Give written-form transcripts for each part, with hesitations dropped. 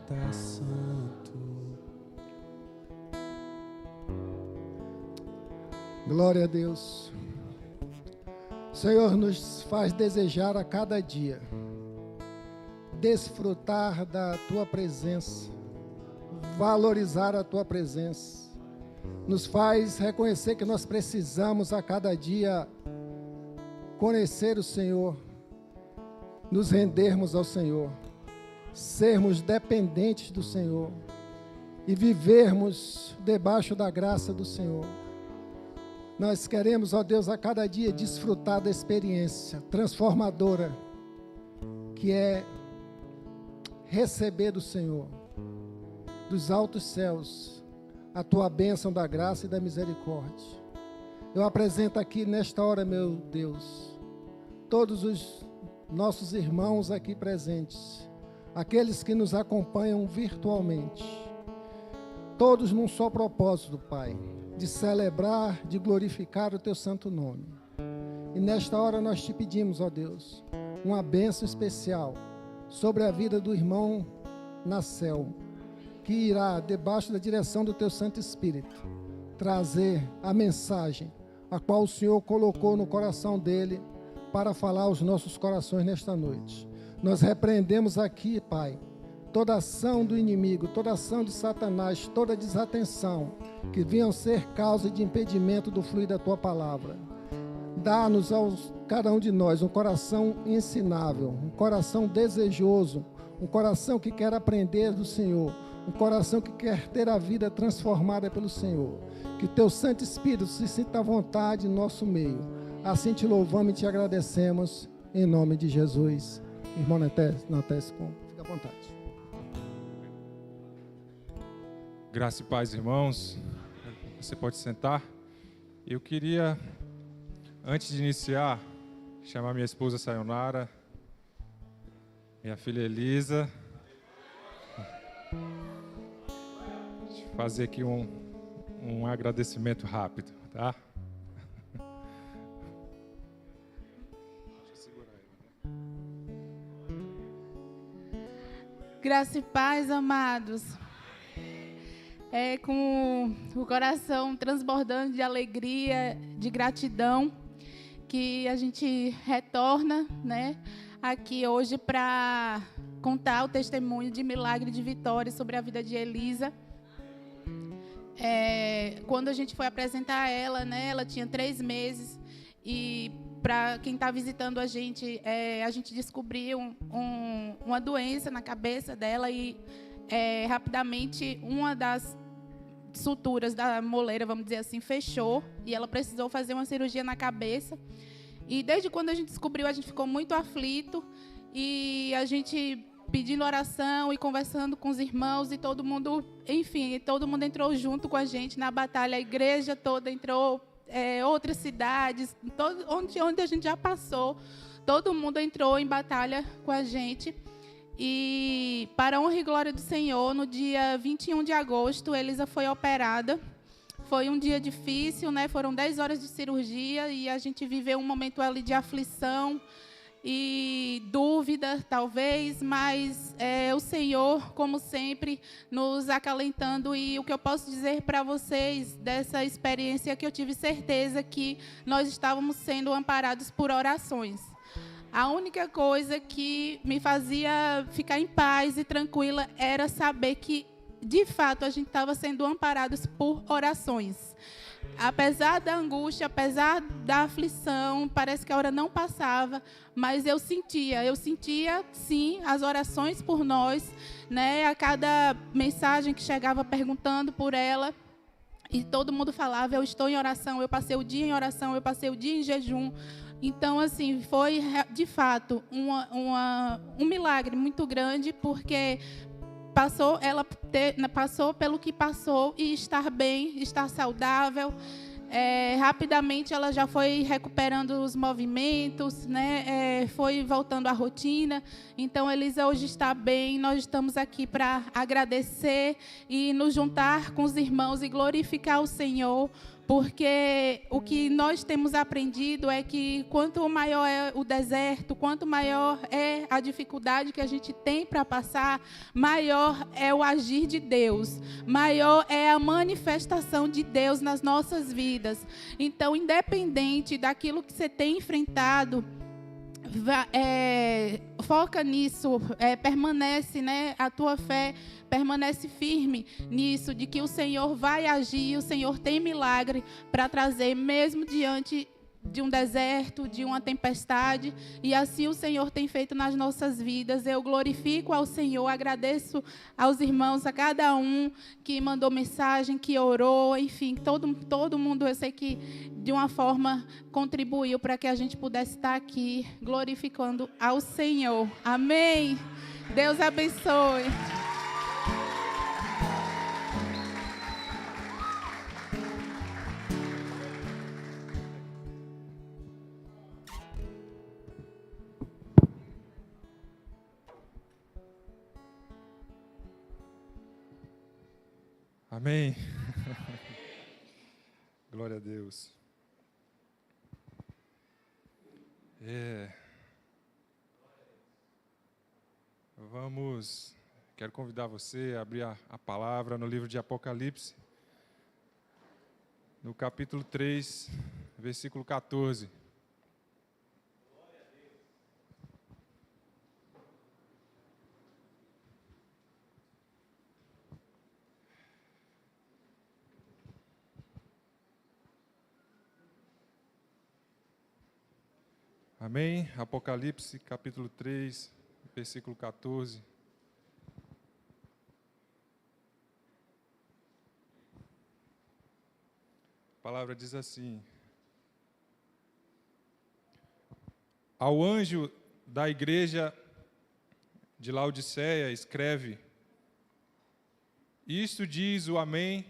tá santo. Glória a Deus. O Senhor nos faz desejar a cada dia desfrutar da Tua presença, valorizar a Tua presença. Nos faz reconhecer que nós precisamos a cada dia conhecer o Senhor, nos rendermos ao Senhor, sermos dependentes do Senhor e vivermos debaixo da graça do Senhor. Nós queremos, ó Deus, a cada dia desfrutar da experiência transformadora que é receber do Senhor, dos altos céus, a Tua bênção da graça e da misericórdia. Eu apresento aqui nesta hora, meu Deus, todos os nossos irmãos aqui presentes, aqueles que nos acompanham virtualmente, todos num só propósito, Pai, de celebrar, de glorificar o Teu santo nome. E nesta hora nós te pedimos, ó Deus, uma bênção especial sobre a vida do irmão Nacel, que irá, debaixo da direção do Teu Santo Espírito, trazer a mensagem a qual o Senhor colocou no coração dele para falar aos nossos corações nesta noite. Nós repreendemos aqui, Pai, toda ação do inimigo, toda ação de Satanás, toda desatenção que venham ser causa de impedimento do fluir da Tua palavra. Dá-nos a cada um de nós um coração ensinável, um coração desejoso, um coração que quer aprender do Senhor, um coração que quer ter a vida transformada pelo Senhor. Que Teu Santo Espírito se sinta à vontade em nosso meio. Assim te louvamos e te agradecemos, em nome de Jesus. Irmão Natesco, fica à vontade. Graça e paz, irmãos. Você pode sentar. Eu queria, antes de iniciar, chamar minha esposa Sayonara, minha filha Elisa, fazer aqui um agradecimento rápido, tá? Graça e paz, amados. É com o coração transbordando de alegria, de gratidão, que a gente retorna, né, aqui hoje para contar o testemunho de milagre de vitória sobre a vida de Elisa. Quando a gente foi apresentar ela, né, ela tinha 3 meses e para quem está visitando a gente descobriu uma doença na cabeça dela e rapidamente uma das suturas da moleira, vamos dizer assim, fechou e ela precisou fazer uma cirurgia na cabeça. E desde quando a gente descobriu, a gente ficou muito aflito e a gente pedindo oração e conversando com os irmãos e todo mundo, enfim, todo mundo entrou junto com a gente na batalha, a igreja toda entrou, outras cidades, onde a gente já passou, todo mundo entrou em batalha com a gente. E, para a honra e glória do Senhor, no dia 21 de agosto, Elisa foi operada. Foi um dia difícil, né? Foram 10 horas de cirurgia e a gente viveu um momento ali de aflição e dúvida, talvez, mas o Senhor, como sempre, nos acalentando. E o que eu posso dizer para vocês dessa experiência é que eu tive certeza que nós estávamos sendo amparados por orações. A única coisa que me fazia ficar em paz e tranquila era saber que, de fato, a gente estava sendo amparados por orações. Apesar da angústia, apesar da aflição, parece que a hora não passava, mas eu sentia, sim, as orações por nós, né? A cada mensagem que chegava perguntando por ela, e todo mundo falava, eu estou em oração, eu passei o dia em oração, eu passei o dia em jejum. Então, assim, foi, de fato, um milagre muito grande, porque ela passou pelo que passou e estar bem, estar saudável. Rapidamente, ela já foi recuperando os movimentos, né? Foi voltando à rotina. Então, Elisa hoje está bem. Nós estamos aqui para agradecer e nos juntar com os irmãos e glorificar o Senhor, Porque o que nós temos aprendido é que quanto maior é o deserto, quanto maior é a dificuldade que a gente tem para passar, maior é o agir de Deus, maior é a manifestação de Deus nas nossas vidas. Então, independente daquilo que você tem enfrentado, foca nisso, permanece, né, a tua fé permanece firme nisso, de que o Senhor vai agir, o Senhor tem milagre para trazer, mesmo diante de um deserto, de uma tempestade, e assim o Senhor tem feito nas nossas vidas. Eu glorifico ao Senhor, agradeço aos irmãos, a cada um que mandou mensagem, que orou, enfim, todo mundo, eu sei que de uma forma contribuiu para que a gente pudesse estar aqui glorificando ao Senhor. Amém? Deus abençoe. Amém. Glória a Deus. Quero convidar você a abrir a palavra no livro de Apocalipse, no capítulo 3, versículo 14. Amém? Apocalipse, capítulo 3, versículo 14. A palavra diz assim: ao anjo da igreja de Laodiceia, escreve: isto diz o Amém,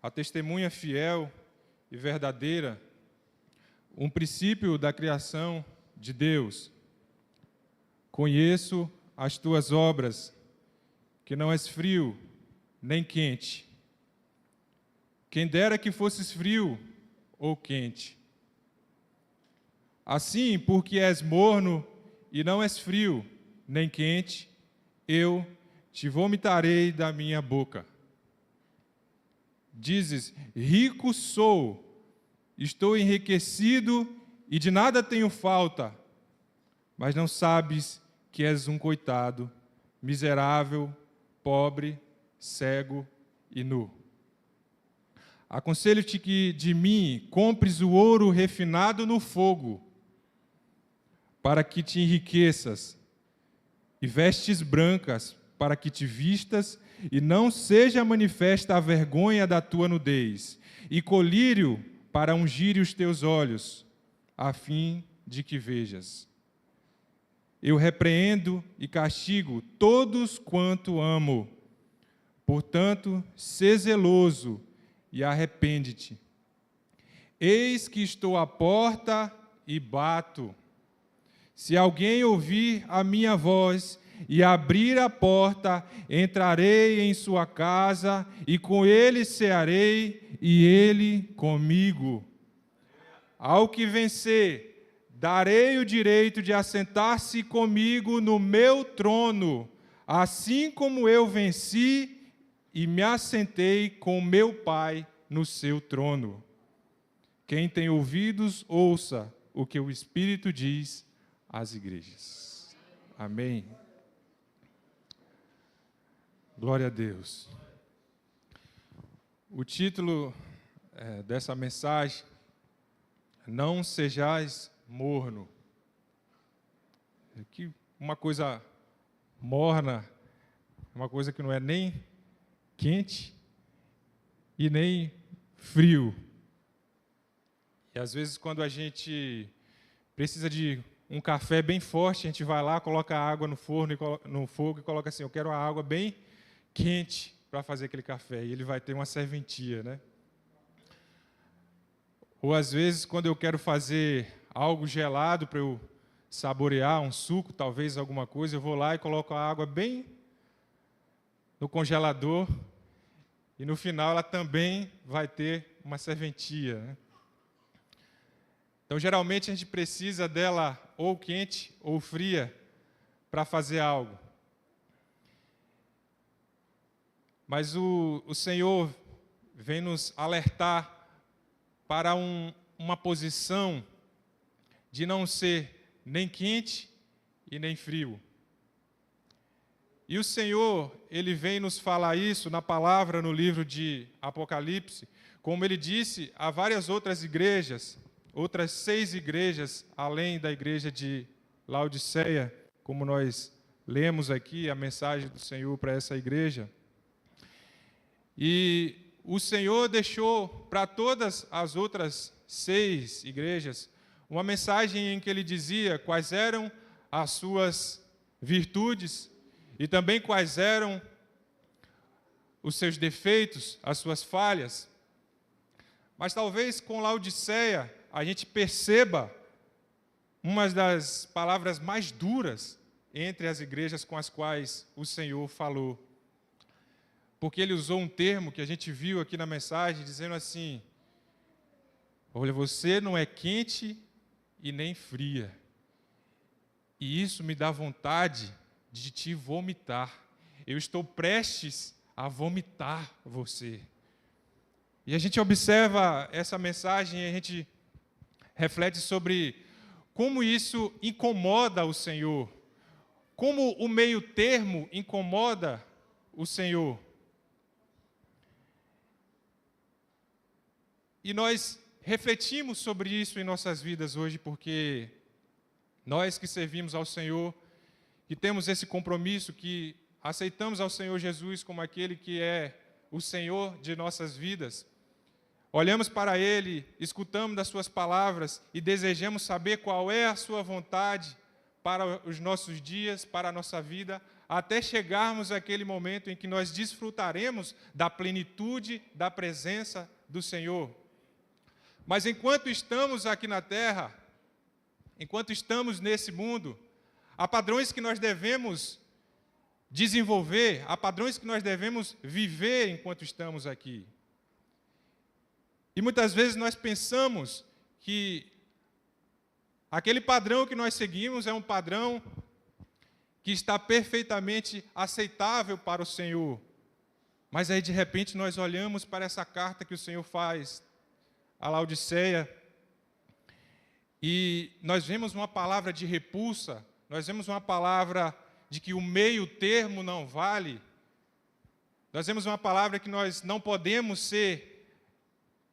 a testemunha fiel e verdadeira, um princípio da criação de Deus. Conheço as tuas obras, que não és frio nem quente. Quem dera que fosses frio ou quente. Assim, porque és morno e não és frio nem quente, eu te vomitarei da minha boca. Dizes: rico sou, estou enriquecido e de nada tenho falta, mas não sabes que és um coitado, miserável, pobre, cego e nu. Aconselho-te que de mim compres o ouro refinado no fogo, para que te enriqueças, e vestes brancas, para que te vistas, e não seja manifesta a vergonha da tua nudez, e colírio para ungir os teus olhos, a fim de que vejas. Eu repreendo e castigo todos quanto amo. Portanto, sê zeloso e arrepende-te. Eis que estou à porta e bato. Se alguém ouvir a minha voz e abrir a porta, entrarei em sua casa e com ele cearei e ele comigo. Ao que vencer, darei o direito de assentar-se comigo no meu trono, assim como eu venci e me assentei com meu Pai no seu trono. Quem tem ouvidos, ouça o que o Espírito diz às igrejas. Amém. Glória a Deus. O título dessa mensagem: não sejais morno. Que uma coisa morna, uma coisa que não é nem quente e nem frio. E às vezes, quando a gente precisa de um café bem forte, a gente vai lá, coloca a água no forno, no fogo e coloca assim: eu quero uma água bem quente para fazer aquele café. E ele vai ter uma serventia, né? Ou às vezes, quando eu quero fazer algo gelado para eu saborear, um suco, talvez alguma coisa, eu vou lá e coloco a água bem no congelador, e no final ela também vai ter uma serventia, né? Então, geralmente, a gente precisa dela ou quente ou fria para fazer algo. Mas o Senhor vem nos alertar para uma posição de não ser nem quente e nem frio. E o Senhor, Ele vem nos falar isso na palavra no livro de Apocalipse, como Ele disse a várias outras igrejas, outras 6 igrejas, além da igreja de Laodiceia, como nós lemos aqui a mensagem do Senhor para essa igreja. E o Senhor deixou para todas as outras 6 igrejas uma mensagem em que Ele dizia quais eram as suas virtudes e também quais eram os seus defeitos, as suas falhas. Mas talvez com Laodiceia a gente perceba uma das palavras mais duras entre as igrejas com as quais o Senhor falou. Porque Ele usou um termo que a gente viu aqui na mensagem, dizendo assim: olha, você não é quente e nem fria. E isso me dá vontade de te vomitar. Eu estou prestes a vomitar você. E a gente observa essa mensagem e a gente reflete sobre como isso incomoda o Senhor. Como o meio termo incomoda o Senhor. E nós refletimos sobre isso em nossas vidas hoje, porque nós que servimos ao Senhor, que temos esse compromisso, que aceitamos ao Senhor Jesus como aquele que é o Senhor de nossas vidas, olhamos para Ele, escutamos das Suas palavras e desejamos saber qual é a Sua vontade para os nossos dias, para a nossa vida, até chegarmos àquele momento em que nós desfrutaremos da plenitude da presença do Senhor. Mas enquanto estamos aqui na terra, enquanto estamos nesse mundo, há padrões que nós devemos desenvolver, há padrões que nós devemos viver enquanto estamos aqui. E muitas vezes nós pensamos que aquele padrão que nós seguimos é um padrão que está perfeitamente aceitável para o Senhor. Mas aí, de repente, nós olhamos para essa carta que o Senhor faz a Laodiceia e nós vemos uma palavra de repulsa, nós vemos uma palavra de que o meio termo não vale, nós vemos uma palavra que nós não podemos ser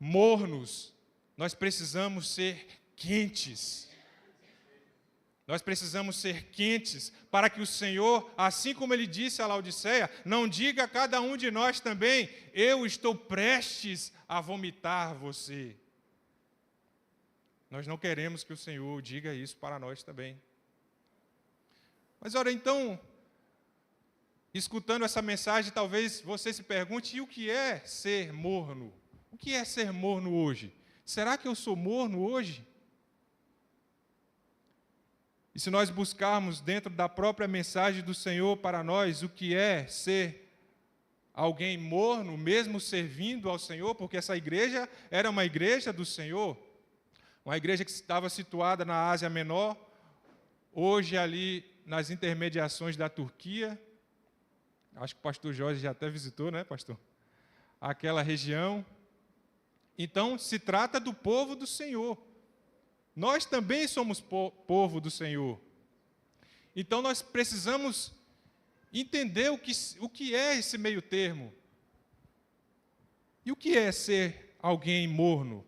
mornos, nós precisamos ser quentes. Nós precisamos ser quentes para que o Senhor, assim como Ele disse a Laodiceia, não diga a cada um de nós também: eu estou prestes a vomitar você. Nós não queremos que o Senhor diga isso para nós também. Mas, ora, então, escutando essa mensagem, talvez você se pergunte: e o que é ser morno? O que é ser morno hoje? Será que eu sou morno hoje? E se nós buscarmos dentro da própria mensagem do Senhor para nós o que é ser alguém morno, mesmo servindo ao Senhor, porque essa igreja era uma igreja do Senhor, uma igreja que estava situada na Ásia Menor, hoje ali nas intermediações da Turquia. Acho que o pastor Jorge já até visitou, né, pastor? Aquela região. Então, se trata do povo do Senhor. Nós também somos povo do Senhor. Então, nós precisamos entender o que é esse meio termo. E o que é ser alguém morno?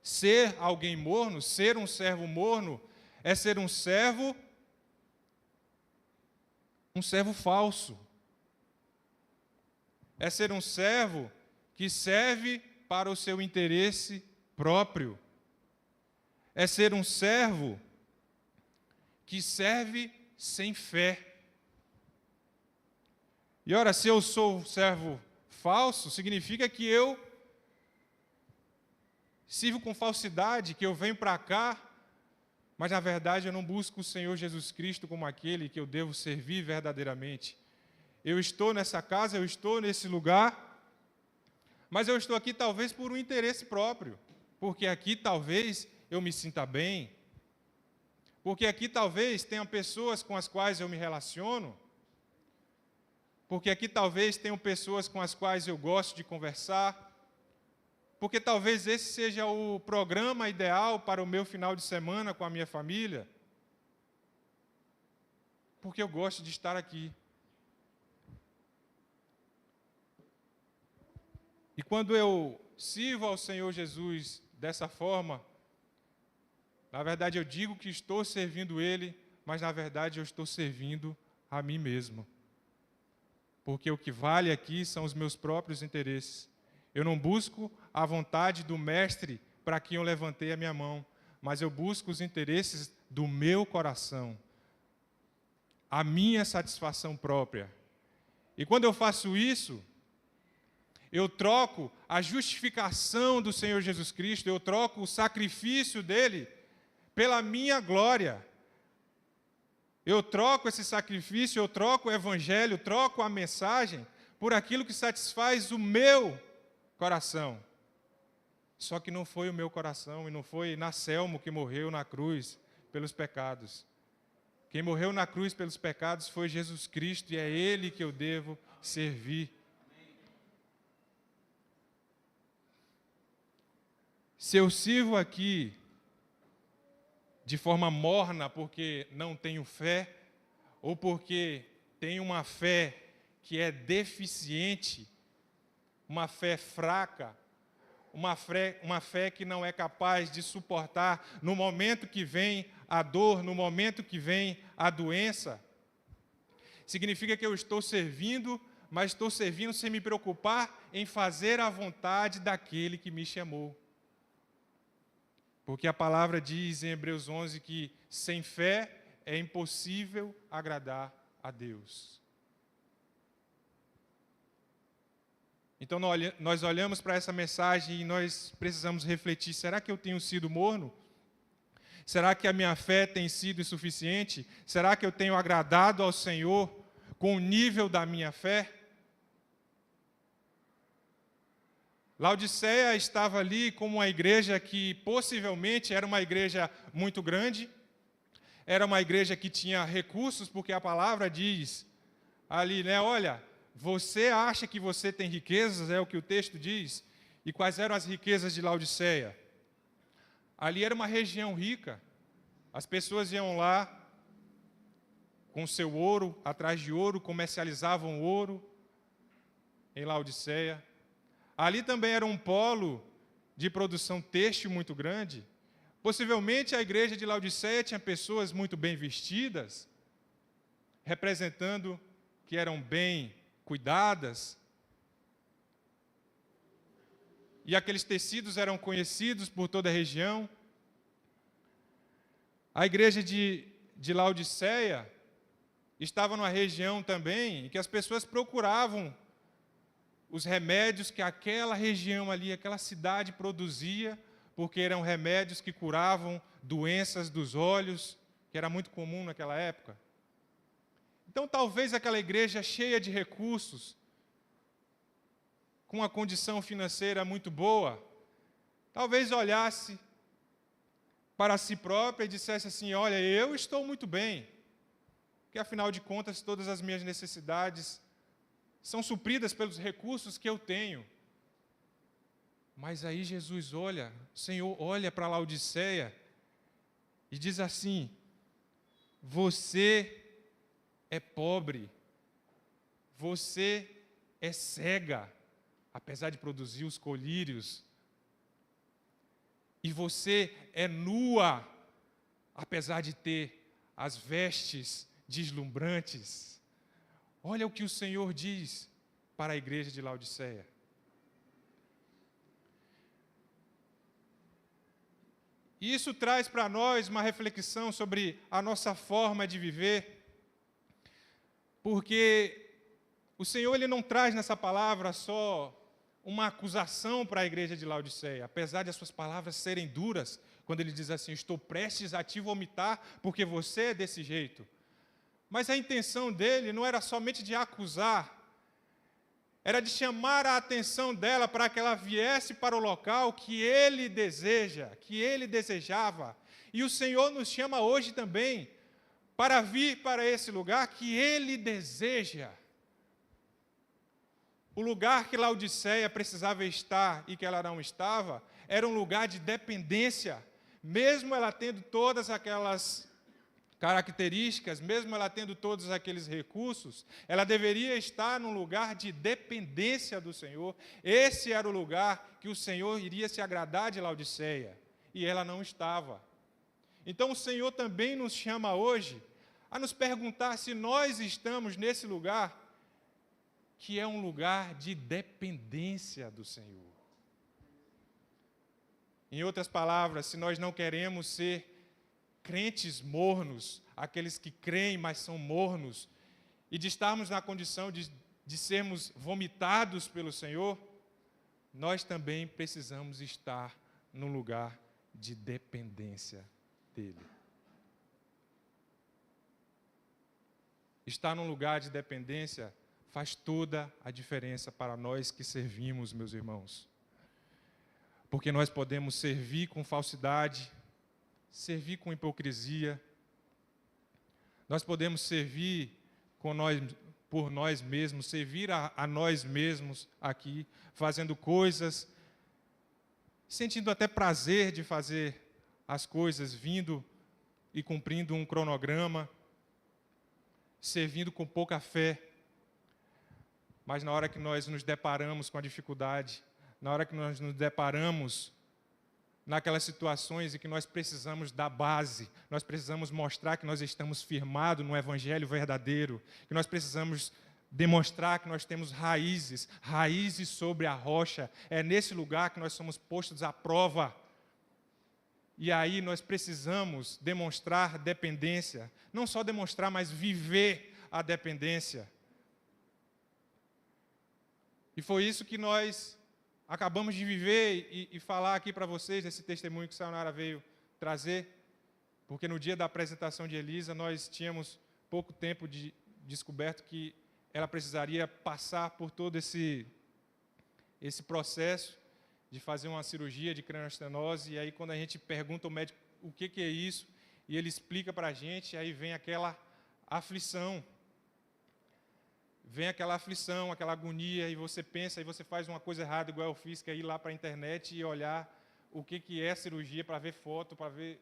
Ser alguém morno, ser um servo morno, é ser um servo falso. É ser um servo que serve para o seu interesse próprio. É ser um servo que serve sem fé. E ora, se eu sou um servo falso, significa que eu sirvo com falsidade, que eu venho para cá, mas na verdade eu não busco o Senhor Jesus Cristo como aquele que eu devo servir verdadeiramente. Eu estou nessa casa, eu estou nesse lugar, Mas eu estou aqui talvez por um interesse próprio, porque aqui talvez eu me sinta bem, porque aqui talvez tenham pessoas com as quais eu me relaciono, porque aqui talvez tenham pessoas com as quais eu gosto de conversar, porque talvez esse seja o programa ideal para o meu final de semana com a minha família, porque eu gosto de estar aqui. E quando eu sirvo ao Senhor Jesus dessa forma, na verdade eu digo que estou servindo Ele, mas na verdade eu estou servindo a mim mesmo. Porque o que vale aqui são os meus próprios interesses. Eu não busco a vontade do Mestre para quem eu levantei a minha mão, mas eu busco os interesses do meu coração, a minha satisfação própria. E quando eu faço isso, eu troco a justificação do Senhor Jesus Cristo, eu troco o sacrifício dele pela minha glória. Eu troco esse sacrifício, eu troco o evangelho, troco a mensagem por aquilo que satisfaz o meu coração. Só que não foi o meu coração e não foi Anselmo que morreu na cruz pelos pecados. Quem morreu na cruz pelos pecados foi Jesus Cristo e é Ele que eu devo servir. Se eu sirvo aqui de forma morna porque não tenho fé, ou porque tenho uma fé que é deficiente, uma fé fraca, uma fé que não é capaz de suportar no momento que vem a dor, no momento que vem a doença, significa que eu estou servindo, mas estou servindo sem me preocupar em fazer a vontade daquele que me chamou. Porque a palavra diz em Hebreus 11 que sem fé é impossível agradar a Deus. Então nós olhamos para essa mensagem e nós precisamos refletir, será que eu tenho sido morno? Será que a minha fé tem sido insuficiente? Será que eu tenho agradado ao Senhor com o nível da minha fé? Laodiceia estava ali como uma igreja que possivelmente era uma igreja muito grande, era uma igreja que tinha recursos, porque a palavra diz ali, né, olha, você acha que você tem riquezas, é o que o texto diz, e quais eram as riquezas de Laodiceia? Ali era uma região rica, as pessoas iam lá com seu ouro, atrás de ouro, comercializavam ouro em Laodiceia. Ali também era um polo de produção têxtil muito grande. Possivelmente a igreja de Laodiceia tinha pessoas muito bem vestidas, representando que eram bem cuidadas. E aqueles tecidos eram conhecidos por toda a região. A igreja de Laodiceia estava numa região também em que as pessoas procuravam os remédios que aquela região ali, aquela cidade produzia, porque eram remédios que curavam doenças dos olhos, que era muito comum naquela época. Então, talvez aquela igreja cheia de recursos, com uma condição financeira muito boa, talvez olhasse para si própria e dissesse assim, olha, eu estou muito bem, porque afinal de contas todas as minhas necessidades são supridas pelos recursos que eu tenho. Mas aí Jesus olha, o Senhor olha para Laodiceia e diz assim, você é pobre, você é cega, apesar de produzir os colírios, e você é nua, apesar de ter as vestes deslumbrantes. Olha o que o Senhor diz para a igreja de Laodiceia. E isso traz para nós uma reflexão sobre a nossa forma de viver, porque o Senhor ele não traz nessa palavra só uma acusação para a igreja de Laodiceia, apesar de as suas palavras serem duras, quando ele diz assim, estou prestes a te vomitar porque você é desse jeito. Mas a intenção dele não era somente de acusar, era de chamar a atenção dela para que ela viesse para o local que ele deseja, que ele desejava. E o Senhor nos chama hoje também para vir para esse lugar que ele deseja. O lugar que Laodiceia precisava estar e que ela não estava, era um lugar de dependência, mesmo ela tendo todas aquelas características, mesmo ela tendo todos aqueles recursos, ela deveria estar num lugar de dependência do Senhor. Esse era o lugar que o Senhor iria se agradar de Laodiceia, e ela não estava. Então o Senhor também nos chama hoje a nos perguntar se nós estamos nesse lugar, que é um lugar de dependência do Senhor. Em outras palavras, se nós não queremos ser crentes mornos, aqueles que creem, mas são mornos, e de estarmos na condição de sermos vomitados pelo Senhor, nós também precisamos estar num lugar de dependência dEle. Estar num lugar de dependência faz toda a diferença para nós que servimos, meus irmãos. Porque nós podemos servir com falsidade, servir com hipocrisia, nós podemos servir por nós mesmos, servir a nós mesmos aqui, fazendo coisas, sentindo até prazer de fazer as coisas, vindo e cumprindo um cronograma, servindo com pouca fé. Mas na hora que nós nos deparamos com a dificuldade, na hora que nós nos deparamos naquelas situações em que nós precisamos da base, nós precisamos mostrar que nós estamos firmados no Evangelho verdadeiro, que nós precisamos demonstrar que nós temos raízes sobre a rocha, é nesse lugar que nós somos postos à prova. E aí nós precisamos demonstrar dependência, não só demonstrar, mas viver a dependência. E foi isso que nós acabamos de viver e falar aqui para vocês, nesse testemunho que a Sayonara veio trazer, porque no dia da apresentação de Elisa, nós tínhamos pouco tempo de descoberto que ela precisaria passar por todo esse processo de fazer uma cirurgia de cranioestenose, e aí quando a gente pergunta ao médico o que é isso, e ele explica para a gente, aí vem aquela aflição, aquela agonia, e você pensa, e você faz uma coisa errada, igual eu fiz, que é ir lá para a internet e olhar o que é cirurgia, para ver foto, para ver...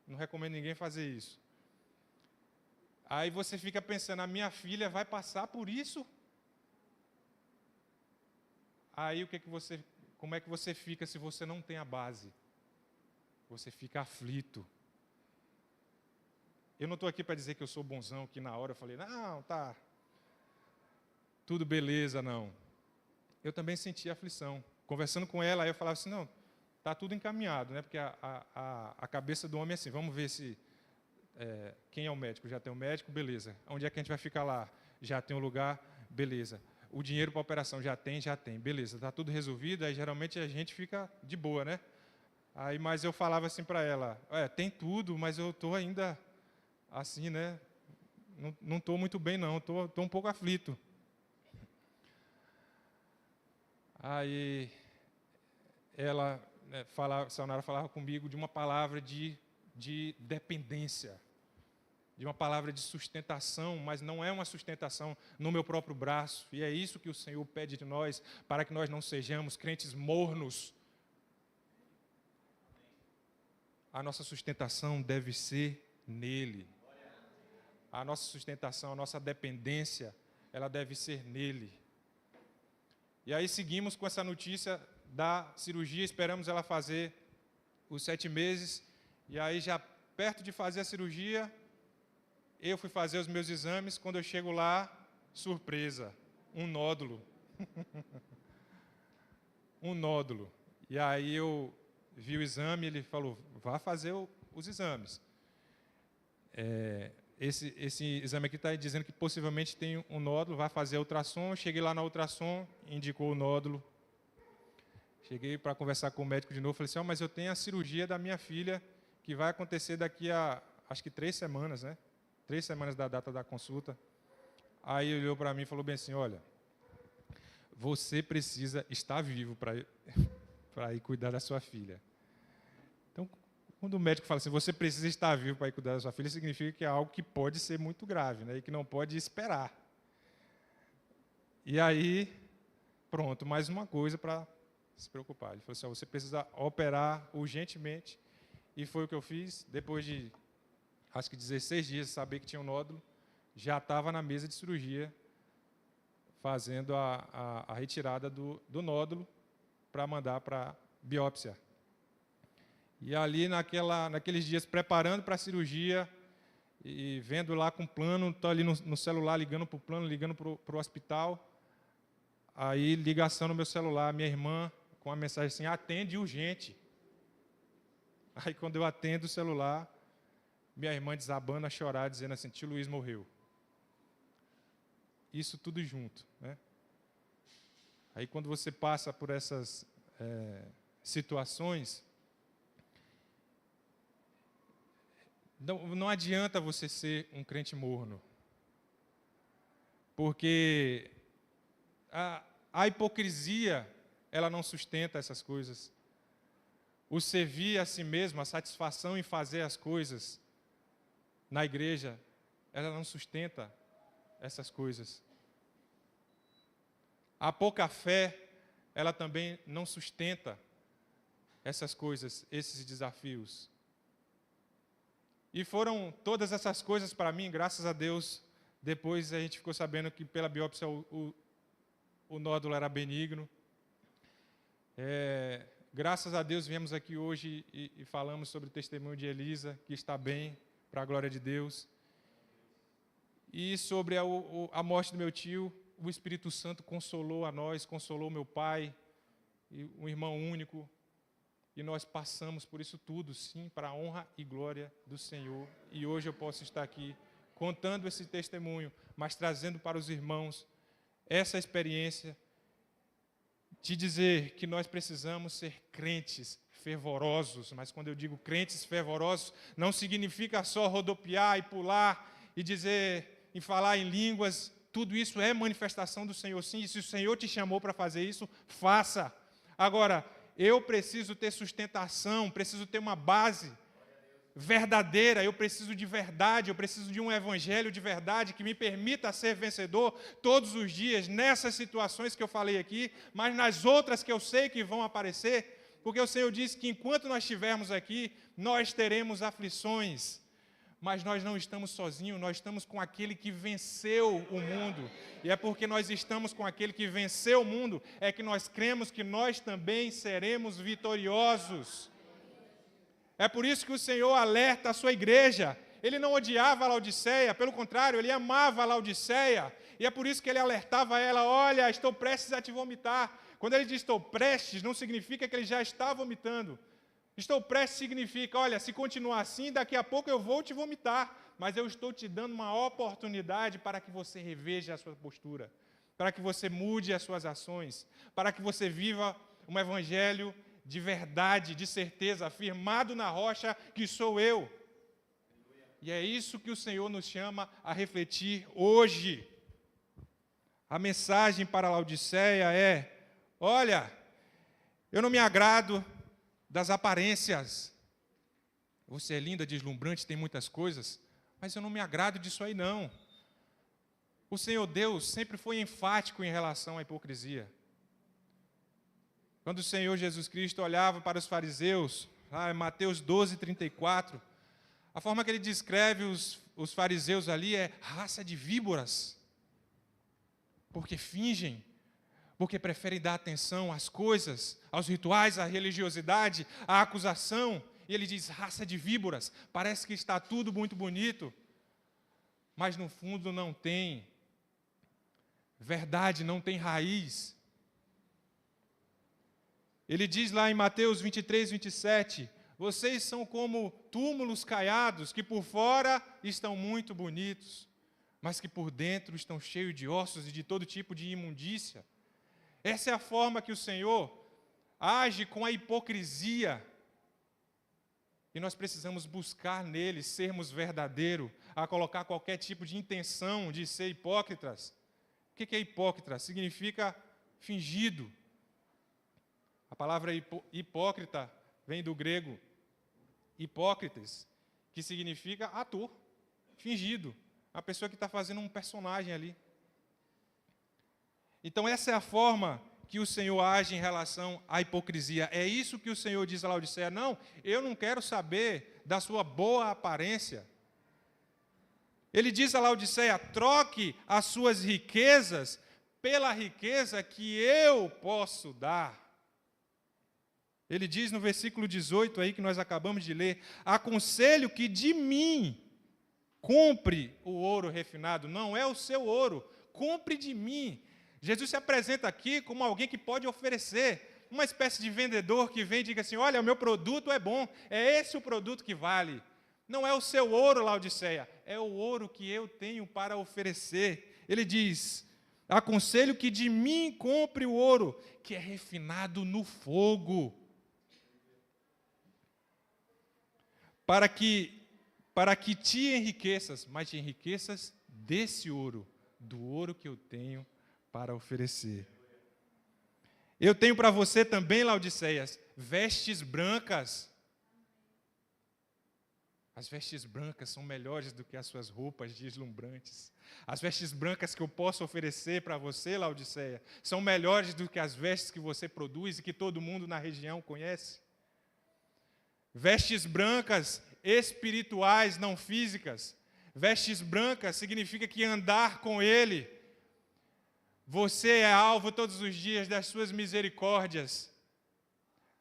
Não recomendo ninguém fazer isso. Aí você fica pensando, a minha filha vai passar por isso? Aí como é que você fica se você não tem a base? Você fica aflito. Eu não estou aqui para dizer que eu sou bonzão, que na hora eu falei, não, tá... tudo beleza, não. Eu também senti aflição. Conversando com ela, aí eu falava assim, não, está tudo encaminhado, né? Porque a cabeça do homem é assim, vamos ver se quem é o médico? Já tem o médico? Beleza. Onde é que a gente vai ficar lá? Já tem um lugar? Beleza. O dinheiro para a operação? Já tem? Beleza. Está tudo resolvido, aí geralmente a gente fica de boa, né? Aí, mas eu falava assim para ela, tem tudo, mas eu estou ainda assim, né? Não estou muito bem, não. Estou um pouco aflito. Aí ela a Sayonara falava comigo de uma palavra de dependência, de uma palavra de sustentação, mas não é uma sustentação no meu próprio braço. E é isso que o Senhor pede de nós, para que nós não sejamos crentes mornos. A nossa sustentação deve ser nele. A nossa sustentação, a nossa dependência, ela deve ser nele. E aí seguimos com essa notícia da cirurgia, esperamos ela fazer os 7 meses, e aí já perto de fazer a cirurgia, eu fui fazer os meus exames, quando eu chego lá, surpresa, um nódulo. Um nódulo. E aí eu vi o exame, ele falou, vá fazer os exames. Esse exame aqui está dizendo que possivelmente tem um nódulo, vai fazer a ultrassom. Cheguei lá na ultrassom, indicou o nódulo. Cheguei para conversar com o médico de novo, falei assim, mas eu tenho a cirurgia da minha filha, que vai acontecer daqui a, acho que 3 semanas, né? 3 semanas da data da consulta. Aí ele olhou para mim e falou bem assim, olha, você precisa estar vivo para ir cuidar da sua filha. Então, quando o médico fala assim, você precisa estar vivo para ir cuidar da sua filha, significa que é algo que pode ser muito grave, né? E que não pode esperar. E aí, pronto, mais uma coisa para se preocupar. Ele falou assim, você precisa operar urgentemente. E foi o que eu fiz. Depois de, acho que 16 dias, saber que tinha um nódulo, já estava na mesa de cirurgia, fazendo a retirada do nódulo para mandar para biópsia. E ali, naqueles dias, preparando para a cirurgia, e vendo lá com o plano, estou ali no celular, ligando para o plano, ligando para o hospital. Aí, ligação no meu celular, minha irmã, com uma mensagem assim, atende urgente. Aí, quando eu atendo o celular, minha irmã desabando a chorar, dizendo assim, tio Luiz morreu. Isso tudo junto, né? Aí, quando você passa por essas situações, não adianta você ser um crente morno. Porque a hipocrisia, ela não sustenta essas coisas. O servir a si mesmo, a satisfação em fazer as coisas na igreja, ela não sustenta essas coisas. A pouca fé, ela também não sustenta essas coisas, esses desafios. E foram todas essas coisas para mim, graças a Deus. Depois a gente ficou sabendo que pela biópsia o nódulo era benigno. Graças a Deus viemos aqui hoje e falamos sobre o testemunho de Elisa, que está bem, para a glória de Deus. E sobre a morte do meu tio, o Espírito Santo consolou a nós, consolou meu pai, e um irmão único. E nós passamos por isso tudo, sim, para a honra e glória do Senhor. E hoje eu posso estar aqui contando esse testemunho, mas trazendo para os irmãos essa experiência de dizer que nós precisamos ser crentes fervorosos. Mas quando eu digo crentes fervorosos, não significa só rodopiar e pular e dizer, e falar em línguas. Tudo isso é manifestação do Senhor, sim. E se o Senhor te chamou para fazer isso, faça. Agora, eu preciso ter sustentação, preciso ter uma base verdadeira, eu preciso de verdade, eu preciso de um evangelho de verdade que me permita ser vencedor todos os dias, nessas situações que eu falei aqui, mas nas outras que eu sei que vão aparecer, porque o Senhor disse que enquanto nós estivermos aqui, nós teremos aflições, mas nós não estamos sozinhos, nós estamos com aquele que venceu o mundo, e é porque nós estamos com aquele que venceu o mundo, é que nós cremos que nós também seremos vitoriosos. É por isso que o Senhor alerta a sua igreja. Ele não odiava a Laodiceia, pelo contrário, ele amava a Laodiceia. E é por isso que ele alertava ela, olha, estou prestes a te vomitar. Quando ele diz estou prestes, não significa que ele já está vomitando. Estou prestes significa, olha, se continuar assim, daqui a pouco eu vou te vomitar. Mas eu estou te dando uma oportunidade para que você reveja a sua postura, para que você mude as suas ações, para que você viva um evangelho de verdade, de certeza, firmado na rocha que sou eu. E é isso que o Senhor nos chama a refletir hoje. A mensagem para a Laodiceia é, olha, eu não me agrado das aparências. Você é linda, deslumbrante, tem muitas coisas, mas eu não me agrado disso aí não. O Senhor Deus sempre foi enfático em relação à hipocrisia. Quando o Senhor Jesus Cristo olhava para os fariseus, lá em Mateus 12:34, a forma que ele descreve os fariseus ali é raça de víboras, porque fingem, porque preferem dar atenção às coisas, aos rituais, à religiosidade, à acusação, e ele diz raça de víboras, parece que está tudo muito bonito, mas no fundo não tem verdade, não tem raiz. Ele diz lá em Mateus 23:27, vocês são como túmulos caiados, que por fora estão muito bonitos, mas que por dentro estão cheios de ossos e de todo tipo de imundícia. Essa é a forma que o Senhor age com a hipocrisia. E nós precisamos buscar nele sermos verdadeiros, a colocar qualquer tipo de intenção de ser hipócritas. O que é hipócrita? Significa fingido. A palavra hipócrita vem do grego hipócrites, que significa ator, fingido. A pessoa que está fazendo um personagem ali. Então essa é a forma que o Senhor age em relação à hipocrisia. É isso que o Senhor diz a Laodiceia: não, eu não quero saber da sua boa aparência. Ele diz a Laodiceia: troque as suas riquezas pela riqueza que eu posso dar. Ele diz no versículo 18 aí que nós acabamos de ler: aconselho que de mim compre o ouro refinado. Não é o seu ouro, compre de mim. Jesus se apresenta aqui como alguém que pode oferecer, uma espécie de vendedor que vem e diga assim: olha, o meu produto é bom, é esse o produto que vale. Não é o seu ouro, Laodiceia, é o ouro que eu tenho para oferecer. Ele diz: aconselho que de mim compre o ouro, que é refinado no fogo, para que te enriqueças, mas te enriqueças desse ouro, do ouro que eu tenho para oferecer. Eu tenho para você também, Laodiceias, vestes brancas. As vestes brancas são melhores do que as suas roupas deslumbrantes. As vestes brancas que eu posso oferecer para você, Laodiceia, são melhores do que as vestes que você produz e que todo mundo na região conhece. Vestes brancas espirituais, não físicas. Vestes brancas significa que andar com Ele, você é alvo todos os dias das suas misericórdias.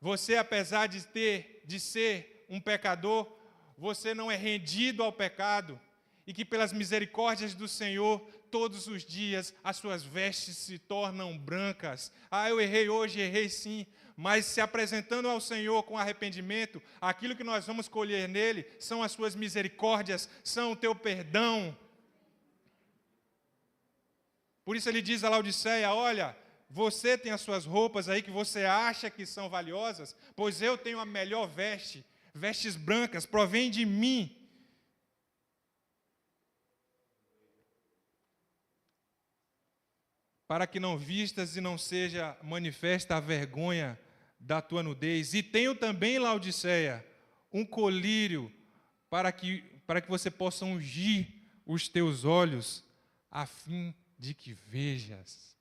Você, apesar de ser um pecador, você não é rendido ao pecado, e que pelas misericórdias do Senhor, todos os dias, as suas vestes se tornam brancas. Ah, eu errei hoje, errei sim, mas se apresentando ao Senhor com arrependimento, aquilo que nós vamos colher nele são as suas misericórdias, são o teu perdão. Por isso ele diz a Laodiceia: olha, você tem as suas roupas aí que você acha que são valiosas, pois eu tenho a melhor veste, vestes brancas, provém de mim. Para que não vistas e não seja manifesta a vergonha da tua nudez. E tenho também, Laodiceia, um colírio para que você possa ungir os teus olhos, a fim de que vejas.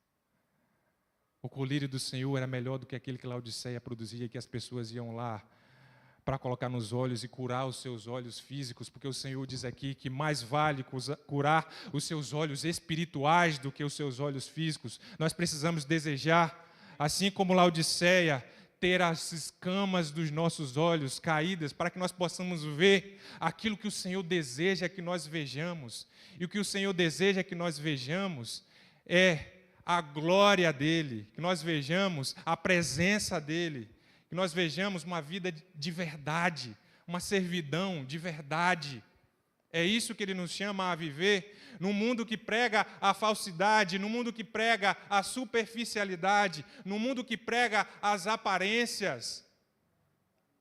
O colírio do Senhor era melhor do que aquele que Laodiceia produzia, que as pessoas iam lá para colocar nos olhos e curar os seus olhos físicos, porque o Senhor diz aqui que mais vale curar os seus olhos espirituais do que os seus olhos físicos. Nós precisamos desejar, assim como Laodiceia, ter as escamas dos nossos olhos caídas, para que nós possamos ver aquilo que o Senhor deseja que nós vejamos. E o que o Senhor deseja que nós vejamos é a glória dEle, que nós vejamos a presença dEle, que nós vejamos uma vida de verdade, uma servidão de verdade. É isso que Ele nos chama a viver, num mundo que prega a falsidade, num mundo que prega a superficialidade, num mundo que prega as aparências,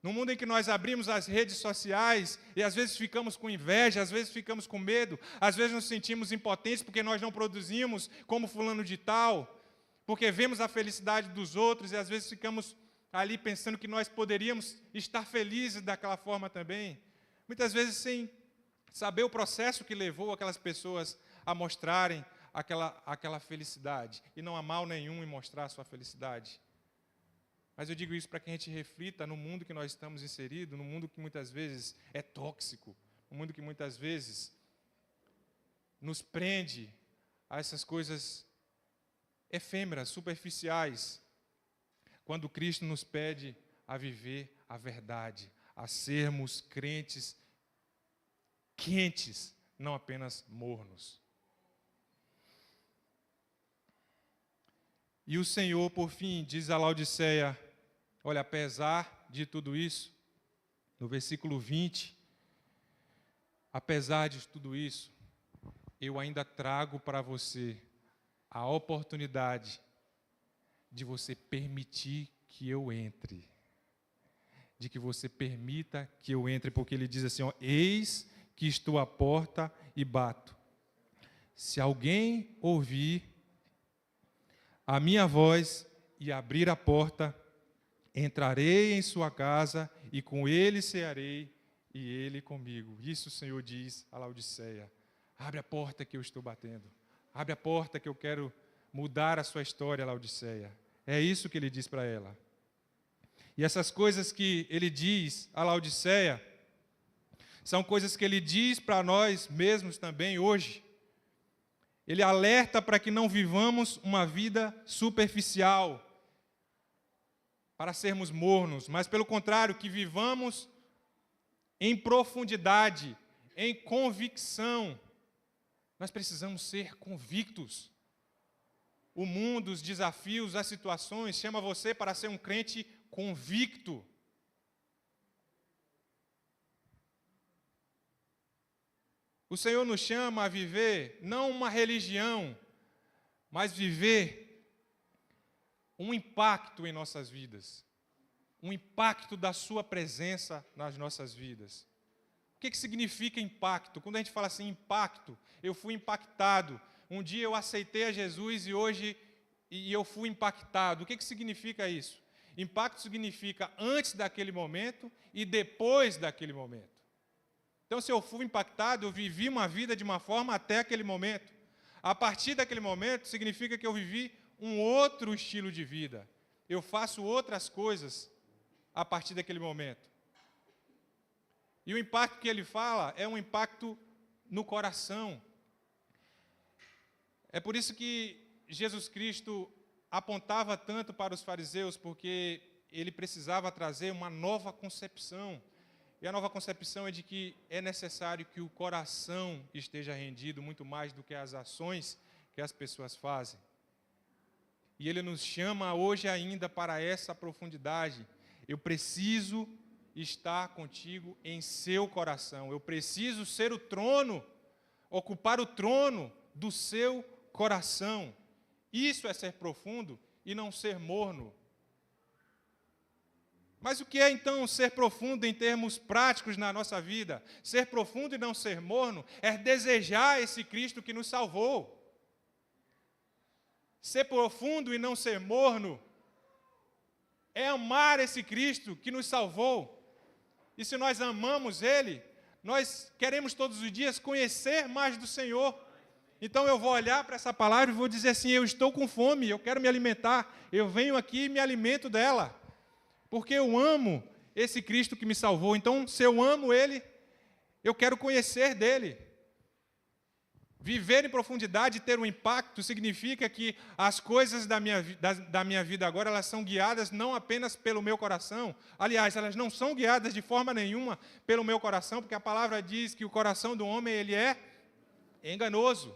num mundo em que nós abrimos as redes sociais e às vezes ficamos com inveja, às vezes ficamos com medo, às vezes nos sentimos impotentes porque nós não produzimos como fulano de tal, porque vemos a felicidade dos outros e às vezes ficamos ali pensando que nós poderíamos estar felizes daquela forma também, muitas vezes sem saber o processo que levou aquelas pessoas a mostrarem aquela felicidade. E não há mal nenhum em mostrar a sua felicidade. Mas eu digo isso para que a gente reflita no mundo que nós estamos inseridos, no mundo que muitas vezes é tóxico, no mundo que muitas vezes nos prende a essas coisas efêmeras, superficiais, quando Cristo nos pede a viver a verdade, a sermos crentes quentes, não apenas mornos. E o Senhor, por fim, diz a Laodiceia: olha, apesar de tudo isso, no versículo 20, apesar de tudo isso, eu ainda trago para você a oportunidade de você permitir que eu entre, de que você permita que eu entre, porque ele diz assim, ó, eis que estou à porta e bato. Se alguém ouvir a minha voz e abrir a porta, entrarei em sua casa e com ele cearei e ele comigo. Isso o Senhor diz a Laodiceia. Abre a porta que eu estou batendo. Abre a porta que eu quero mudar a sua história, Laodiceia. É isso que ele diz para ela. E essas coisas que ele diz a Laodiceia são coisas que ele diz para nós mesmos também hoje. Ele alerta para que não vivamos uma vida superficial, para sermos mornos, mas pelo contrário, que vivamos em profundidade, em convicção. Nós precisamos ser convictos. O mundo, os desafios, as situações chama você para ser um crente convicto. O Senhor nos chama a viver não uma religião, mas viver um impacto em nossas vidas. Um impacto da sua presença nas nossas vidas. O que significa impacto? Quando a gente fala assim, impacto, eu fui impactado. Um dia eu aceitei a Jesus e hoje eu fui impactado. O que significa isso? Impacto significa antes daquele momento e depois daquele momento. Então, se eu fui impactado, eu vivi uma vida de uma forma até aquele momento. A partir daquele momento, significa que eu vivi um outro estilo de vida. Eu faço outras coisas a partir daquele momento. E o impacto que ele fala é um impacto no coração. É por isso que Jesus Cristo apontava tanto para os fariseus, porque ele precisava trazer uma nova concepção. E a nova concepção é de que é necessário que o coração esteja rendido muito mais do que as ações que as pessoas fazem. E ele nos chama hoje ainda para essa profundidade. Eu preciso estar contigo em seu coração. Eu preciso ser o trono, ocupar o trono do seu coração. Isso é ser profundo e não ser morno. Mas o que é então ser profundo em termos práticos na nossa vida? Ser profundo e não ser morno é desejar esse Cristo que nos salvou. Ser profundo e não ser morno é amar esse Cristo que nos salvou. E se nós amamos Ele, nós queremos todos os dias conhecer mais do Senhor. Então eu vou olhar para essa palavra e vou dizer assim, eu estou com fome, eu quero me alimentar, eu venho aqui e me alimento dela. Porque eu amo esse Cristo que me salvou. Então, se eu amo Ele, eu quero conhecer dEle. Viver em profundidade e ter um impacto significa que as coisas da minha vida agora, elas são guiadas não apenas pelo meu coração. Aliás, elas não são guiadas de forma nenhuma pelo meu coração, porque a palavra diz que o coração do homem, ele é enganoso.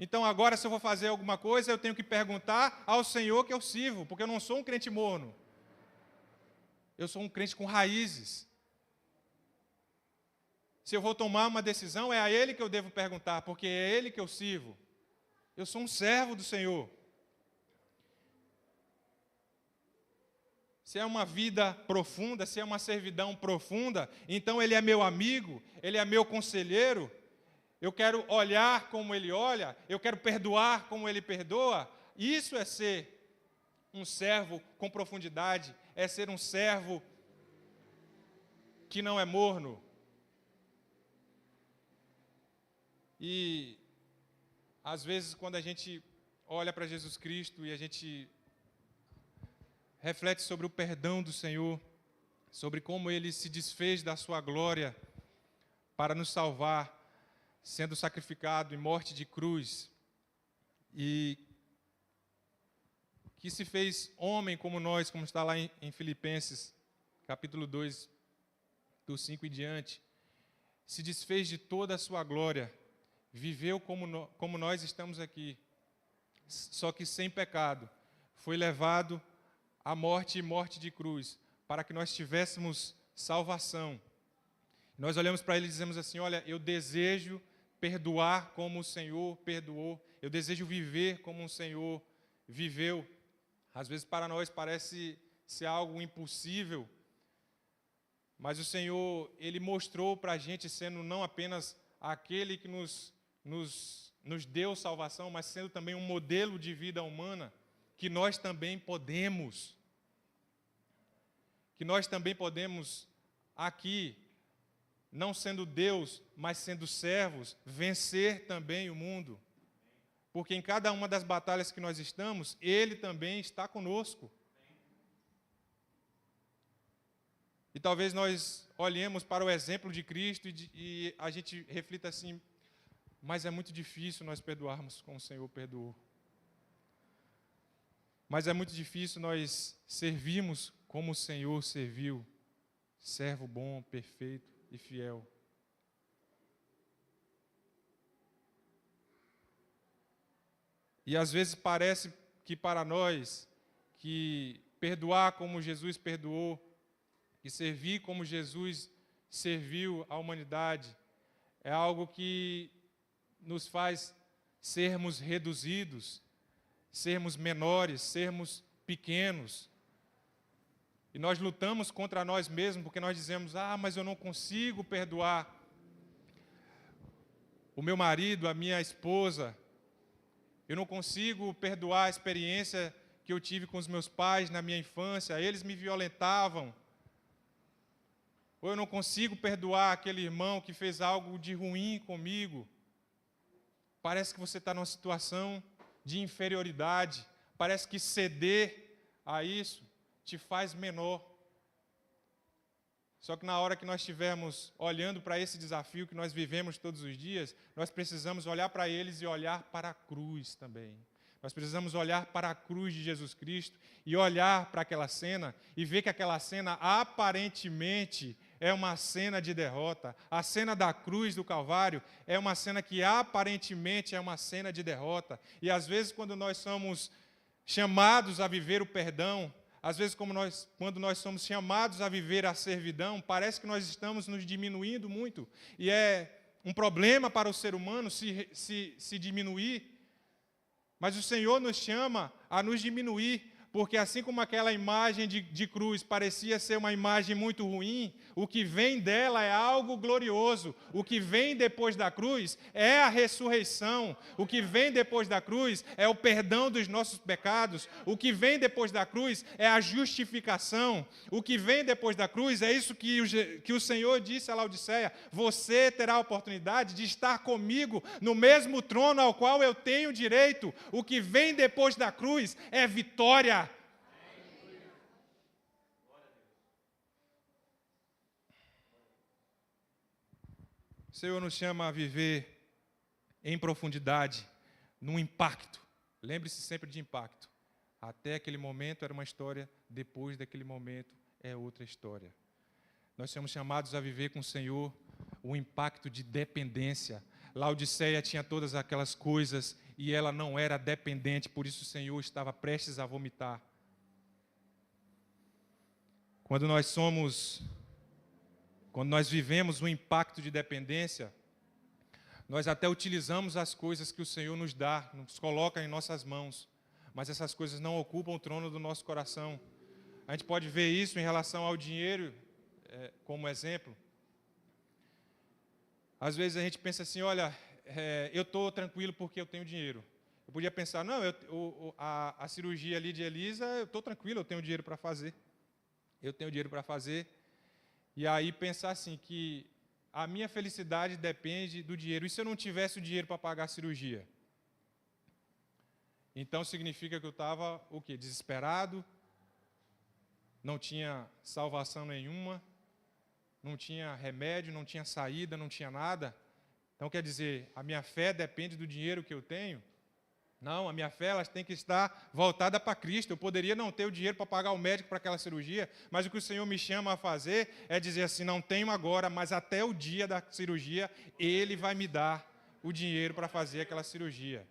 Então, agora, se eu vou fazer alguma coisa, eu tenho que perguntar ao Senhor que eu sirvo, porque eu não sou um crente morno. Eu sou um crente com raízes. Se eu vou tomar uma decisão, é a Ele que eu devo perguntar, porque é Ele que eu sirvo. Eu sou um servo do Senhor. Se é uma vida profunda, se é uma servidão profunda, então Ele é meu amigo, Ele é meu conselheiro. Eu quero olhar como Ele olha, eu quero perdoar como Ele perdoa. Isso é ser um servo com profundidade, é ser um servo que não é morno. E, às vezes, quando a gente olha para Jesus Cristo e a gente reflete sobre o perdão do Senhor, sobre como Ele se desfez da sua glória para nos salvar, sendo sacrificado em morte de cruz, e que se fez homem como nós, como está lá em Filipenses, capítulo 2, do 5 em diante, se desfez de toda a sua glória, viveu como nós estamos aqui, só que sem pecado, foi levado à morte e morte de cruz, para que nós tivéssemos salvação. Nós olhamos para Ele e dizemos assim, olha, eu desejo perdoar como o Senhor perdoou, eu desejo viver como o Senhor viveu. Às vezes para nós parece ser algo impossível, mas o Senhor, Ele mostrou para a gente sendo não apenas aquele que nos nos deu salvação, mas sendo também um modelo de vida humana, que nós também podemos. Que nós também podemos aqui, não sendo Deus, mas sendo servos, vencer também o mundo. Porque em cada uma das batalhas que nós estamos, Ele também está conosco. E talvez nós olhemos para o exemplo de Cristo e a gente reflita assim, mas é muito difícil nós perdoarmos como o Senhor perdoou. Mas é muito difícil nós servirmos como o Senhor serviu, servo bom, perfeito e fiel. E às vezes parece que para nós, que perdoar como Jesus perdoou, e servir como Jesus serviu a humanidade, é algo que nos faz sermos reduzidos, sermos menores, sermos pequenos. E nós lutamos contra nós mesmos, porque nós dizemos, mas eu não consigo perdoar o meu marido, a minha esposa, eu não consigo perdoar a experiência que eu tive com os meus pais na minha infância, eles me violentavam. Ou eu não consigo perdoar aquele irmão que fez algo de ruim comigo. Parece que você está numa situação de inferioridade. Parece que ceder a isso te faz menor. Só que na hora que nós estivermos olhando para esse desafio que nós vivemos todos os dias, nós precisamos olhar para eles e olhar para a cruz também. Nós precisamos olhar para a cruz de Jesus Cristo e olhar para aquela cena e ver que aquela cena aparentemente é uma cena de derrota. A cena da cruz do Calvário é uma cena que aparentemente é uma cena de derrota. E às vezes quando nós somos chamados a viver o perdão, às vezes quando nós somos chamados a viver a servidão, parece que nós estamos nos diminuindo muito. E é um problema para o ser humano se diminuir. Mas o Senhor nos chama a nos diminuir, porque assim como aquela imagem de cruz parecia ser uma imagem muito ruim, o que vem dela é algo glorioso. O que vem depois da cruz é a ressurreição. O que vem depois da cruz é o perdão dos nossos pecados. O que vem depois da cruz é a justificação. O que vem depois da cruz é isso que o Senhor disse a Laodiceia: você terá a oportunidade de estar comigo no mesmo trono ao qual eu tenho direito. O que vem depois da cruz é vitória. O Senhor nos chama a viver em profundidade, num impacto. Lembre-se sempre de impacto. Até aquele momento era uma história, depois daquele momento é outra história. Nós somos chamados a viver com o Senhor o impacto de dependência. Laodiceia tinha todas aquelas coisas e ela não era dependente, por isso o Senhor estava prestes a vomitar. Quando nós vivemos o impacto de dependência, nós até utilizamos as coisas que o Senhor nos dá, nos coloca em nossas mãos, mas essas coisas não ocupam o trono do nosso coração. A gente pode ver isso em relação ao dinheiro, como exemplo. Às vezes a gente pensa assim, olha, eu estou tranquilo porque eu tenho dinheiro. Eu podia pensar, não, a cirurgia ali de Elisa, eu estou tranquilo, eu tenho dinheiro para fazer. Eu tenho dinheiro para fazer. E aí pensar assim, que a minha felicidade depende do dinheiro. E se eu não tivesse o dinheiro para pagar a cirurgia? Então significa que eu estava, o quê? Desesperado, não tinha salvação nenhuma, não tinha remédio, não tinha saída, não tinha nada. Então quer dizer, a minha fé depende do dinheiro que eu tenho? Não, a minha fé ela tem que estar voltada para Cristo. Eu poderia não ter o dinheiro para pagar o médico para aquela cirurgia, mas o que o Senhor me chama a fazer é dizer assim, não tenho agora, mas até o dia da cirurgia, Ele vai me dar o dinheiro para fazer aquela cirurgia.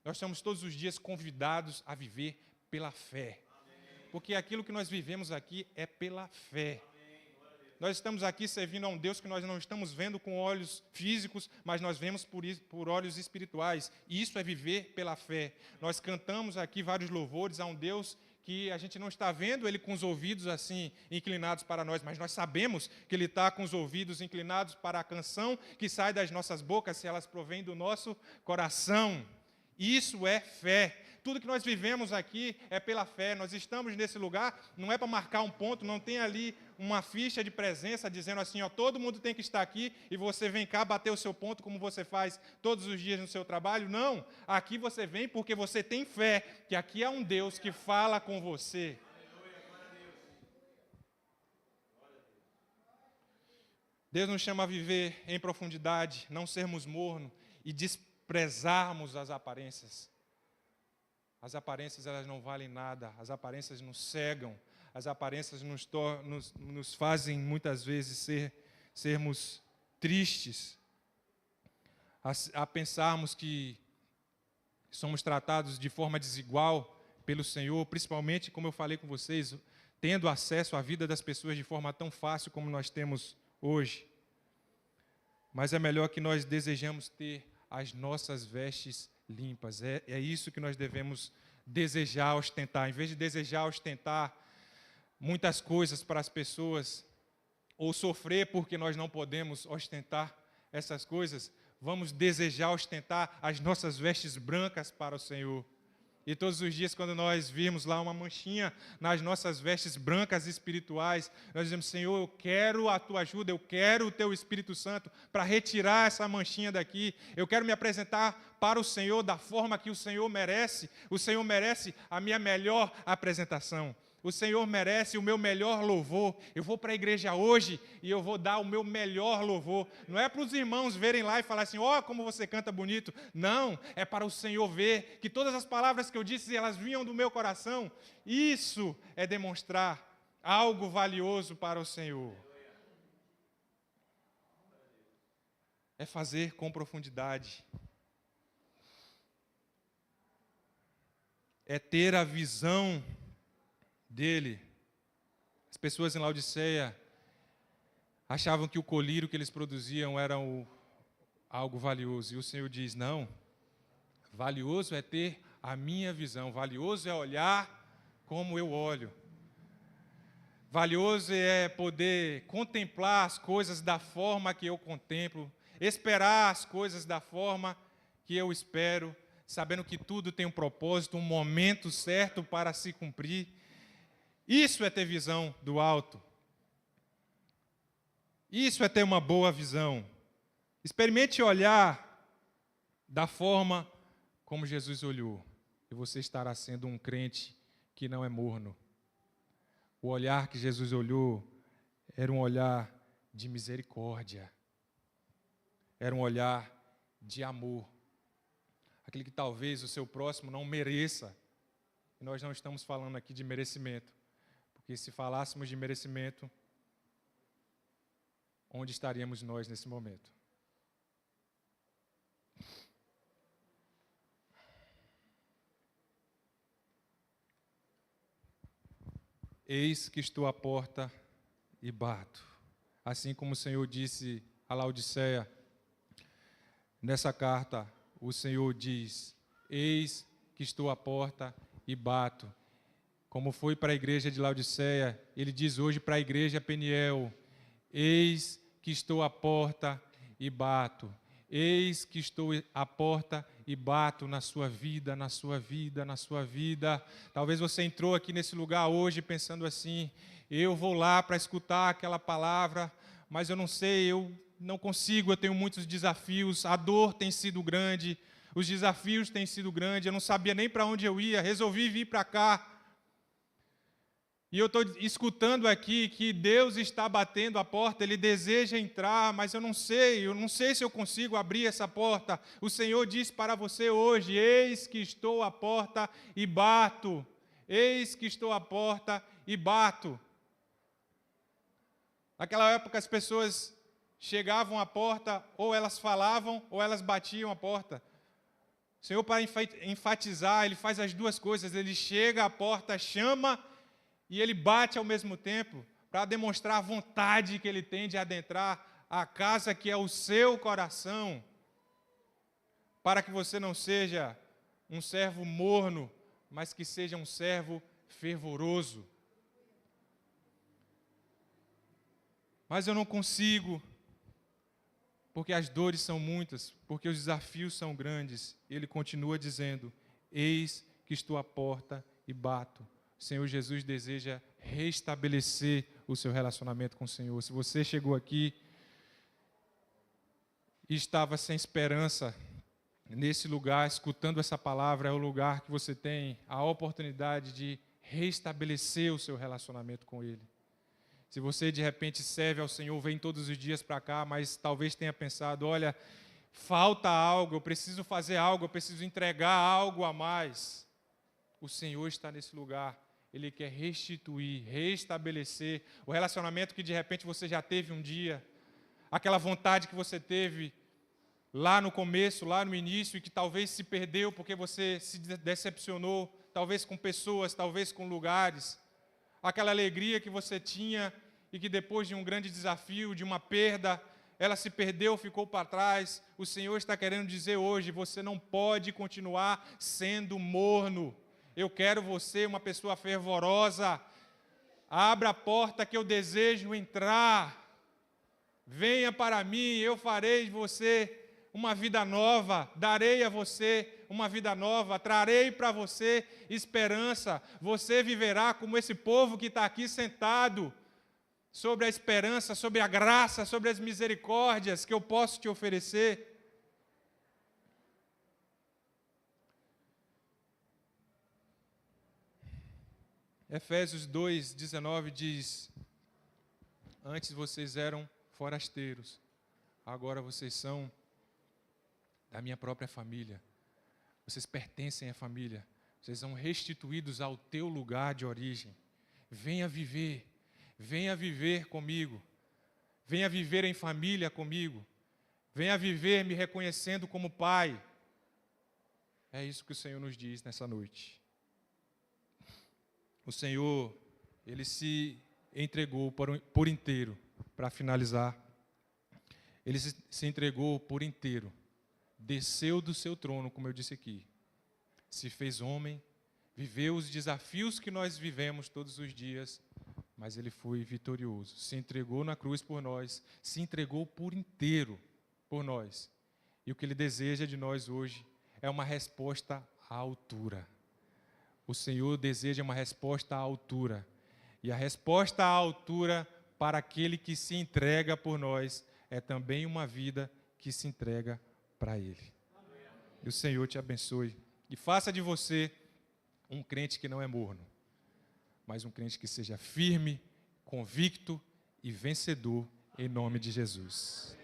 Nós somos todos os dias convidados a viver pela fé. Porque aquilo que nós vivemos aqui é pela fé. Nós estamos aqui servindo a um Deus que nós não estamos vendo com olhos físicos, mas nós vemos por olhos espirituais. E isso é viver pela fé. Nós cantamos aqui vários louvores a um Deus que a gente não está vendo Ele com os ouvidos assim inclinados para nós, mas nós sabemos que Ele está com os ouvidos inclinados para a canção que sai das nossas bocas, se elas provêm do nosso coração. Isso é fé. Tudo que nós vivemos aqui é pela fé. Nós estamos nesse lugar, não é para marcar um ponto, não tem ali uma ficha de presença dizendo assim, ó, todo mundo tem que estar aqui e você vem cá bater o seu ponto como você faz todos os dias no seu trabalho. Não, aqui você vem porque você tem fé, que aqui há um Deus que fala com você. Deus nos chama a viver em profundidade, não sermos mornos e desprezarmos as aparências. As aparências, elas não valem nada, as aparências nos cegam, as aparências nos fazem, muitas vezes, sermos tristes, a pensarmos que somos tratados de forma desigual pelo Senhor, principalmente, como eu falei com vocês, tendo acesso à vida das pessoas de forma tão fácil como nós temos hoje. Mas é melhor que nós desejamos ter as nossas vestes limpas. É isso que nós devemos desejar ostentar. Em vez de desejar ostentar muitas coisas para as pessoas, ou sofrer porque nós não podemos ostentar essas coisas, vamos desejar ostentar as nossas vestes brancas para o Senhor. E todos os dias, quando nós virmos lá uma manchinha nas nossas vestes brancas espirituais, nós dizemos, Senhor, eu quero a Tua ajuda, eu quero o Teu Espírito Santo para retirar essa manchinha daqui. Eu quero me apresentar para o Senhor da forma que o Senhor merece. O Senhor merece a minha melhor apresentação. O Senhor merece o meu melhor louvor. Eu vou para a igreja hoje e eu vou dar o meu melhor louvor. Não é para os irmãos verem lá e falar assim, ó, como você canta bonito. Não, é para o Senhor ver que todas as palavras que eu disse, elas vinham do meu coração. Isso é demonstrar algo valioso para o Senhor. É fazer com profundidade. É ter a visão dele. As pessoas em Laodiceia achavam que o colírio que eles produziam era algo valioso. E o Senhor diz, não, valioso é ter a minha visão, valioso é olhar como eu olho. Valioso é poder contemplar as coisas da forma que eu contemplo, esperar as coisas da forma que eu espero, sabendo que tudo tem um propósito, um momento certo para se cumprir. Isso é ter visão do alto. Isso é ter uma boa visão. Experimente olhar da forma como Jesus olhou. E você estará sendo um crente que não é morno. O olhar que Jesus olhou era um olhar de misericórdia. Era um olhar de amor. Aquele que talvez o seu próximo não mereça. E nós não estamos falando aqui de merecimento. Porque se falássemos de merecimento, onde estaríamos nós nesse momento? Eis que estou à porta e bato. Assim como o Senhor disse a Laodiceia, nessa carta o Senhor diz, eis que estou à porta e bato. Como foi para a igreja de Laodiceia, ele diz hoje para a igreja Peniel, eis que estou à porta e bato. Eis que estou à porta e bato na sua vida, na sua vida, na sua vida. Talvez você entrou aqui nesse lugar hoje pensando assim, eu vou lá para escutar aquela palavra, mas eu não sei, eu não consigo, eu tenho muitos desafios, a dor tem sido grande, os desafios têm sido grandes, eu não sabia nem para onde eu ia, resolvi vir para cá. E eu estou escutando aqui que Deus está batendo a porta, Ele deseja entrar, mas eu não sei se eu consigo abrir essa porta. O Senhor diz para você hoje, eis que estou à porta e bato. Eis que estou à porta e bato. Naquela época as pessoas chegavam à porta, ou elas falavam, ou elas batiam a porta. O Senhor, para enfatizar, Ele faz as duas coisas, Ele chega à porta, chama, e Ele bate ao mesmo tempo, para demonstrar a vontade que Ele tem de adentrar a casa que é o seu coração, para que você não seja um servo morno, mas que seja um servo fervoroso. Mas eu não consigo, porque as dores são muitas, porque os desafios são grandes. Ele continua dizendo: eis que estou à porta e bato. O Senhor Jesus deseja restabelecer o seu relacionamento com o Senhor. Se você chegou aqui e estava sem esperança, nesse lugar, escutando essa palavra, é o lugar que você tem a oportunidade de restabelecer o seu relacionamento com Ele. Se você de repente serve ao Senhor, vem todos os dias para cá, mas talvez tenha pensado: olha, falta algo, eu preciso fazer algo, eu preciso entregar algo a mais. O Senhor está nesse lugar. Ele quer restituir, restabelecer o relacionamento que de repente você já teve um dia, aquela vontade que você teve lá no começo, lá no início, e que talvez se perdeu porque você se decepcionou, talvez com pessoas, talvez com lugares. Aquela alegria que você tinha e que depois de um grande desafio, de uma perda, ela se perdeu, ficou para trás. O Senhor está querendo dizer hoje: você não pode continuar sendo morno. Eu quero você uma pessoa fervorosa. Abra a porta que eu desejo entrar. Venha para mim, eu farei de você uma vida nova, darei a você uma vida nova, trarei para você esperança. Você viverá como esse povo que está aqui sentado, sobre a esperança, sobre a graça, sobre as misericórdias que eu posso te oferecer. Efésios 2:19 diz: antes vocês eram forasteiros, agora vocês são da minha própria família. Vocês pertencem à família. Vocês são restituídos ao teu lugar de origem. Venha viver comigo. Venha viver em família comigo. Venha viver me reconhecendo como pai. É isso que o Senhor nos diz nessa noite. O Senhor, Ele se entregou por inteiro, para finalizar. Ele se entregou por inteiro. Desceu do seu trono, como eu disse aqui, se fez homem, viveu os desafios que nós vivemos todos os dias, mas Ele foi vitorioso, se entregou na cruz por nós, se entregou por inteiro por nós. E o que Ele deseja de nós hoje é uma resposta à altura. O Senhor deseja uma resposta à altura, e a resposta à altura para aquele que se entrega por nós é também uma vida que se entrega para Ele. E o Senhor te abençoe e faça de você um crente que não é morno, mas um crente que seja firme, convicto e vencedor, em nome de Jesus.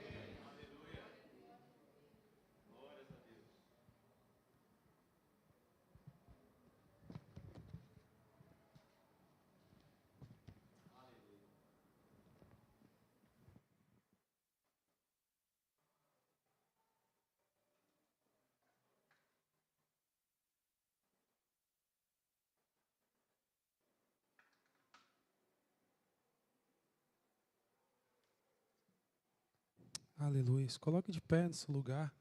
Aleluia. Se coloque de pé nesse lugar.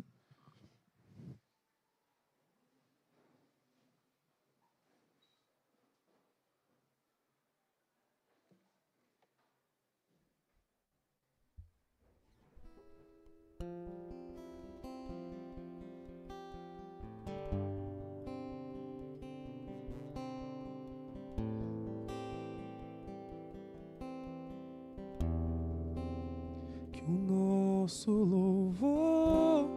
O nosso louvor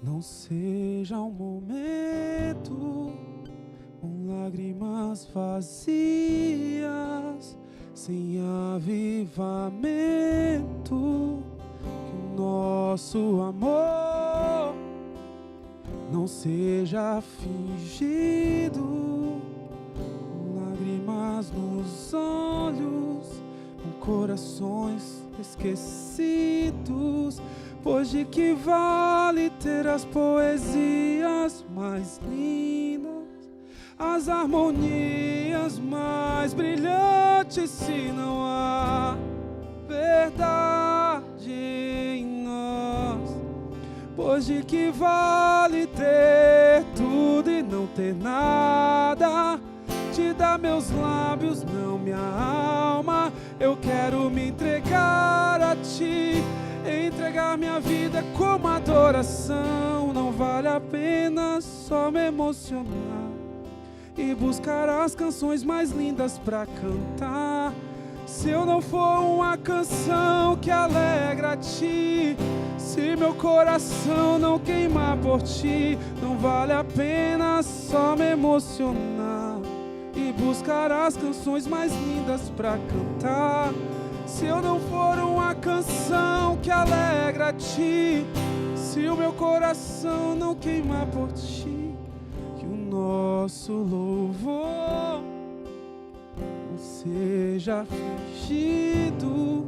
não seja um momento com lágrimas vazias, sem avivamento. Que o nosso amor não seja fingido, com lágrimas nos olhos, com corações esquecidos, pois de que vale ter as poesias mais lindas, as harmonias mais brilhantes, se não há verdade em nós? Pois de que vale ter tudo e não ter nada? te dar meus lábios, não minha alma. Eu quero me entregar a ti, entregar minha vida como adoração. Não vale a pena só me emocionar e buscar as canções mais lindas pra cantar. Se eu não for uma canção que alegra a ti, se meu coração não queimar por ti, não vale a pena só me emocionar e buscar as canções mais lindas pra cantar. Se eu não for uma canção que alegra a ti, se o meu coração não queimar por ti, que o nosso louvor não seja fingido.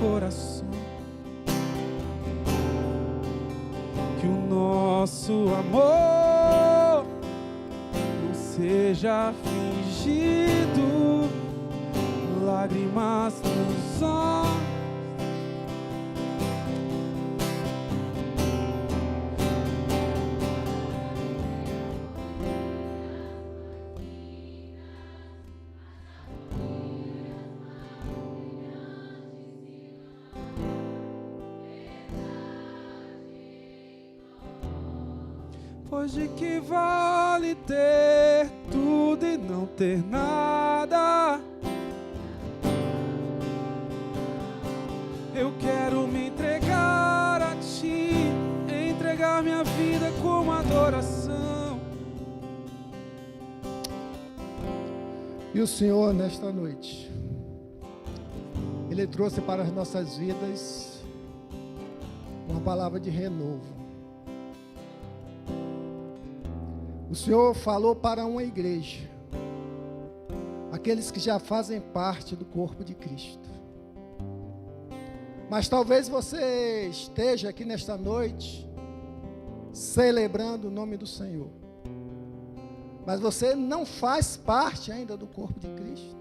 Coração, que o nosso amor não seja fingido, lágrimas nos olhos. Pois de que vale ter tudo e não ter nada? Eu quero me entregar a ti, entregar minha vida como adoração. E o Senhor, nesta noite, Ele trouxe para as nossas vidas uma palavra de renovo. O Senhor falou para uma igreja, aqueles que já fazem parte do corpo de Cristo. Mas talvez você esteja aqui nesta noite, celebrando o nome do Senhor, mas você não faz parte ainda do corpo de Cristo,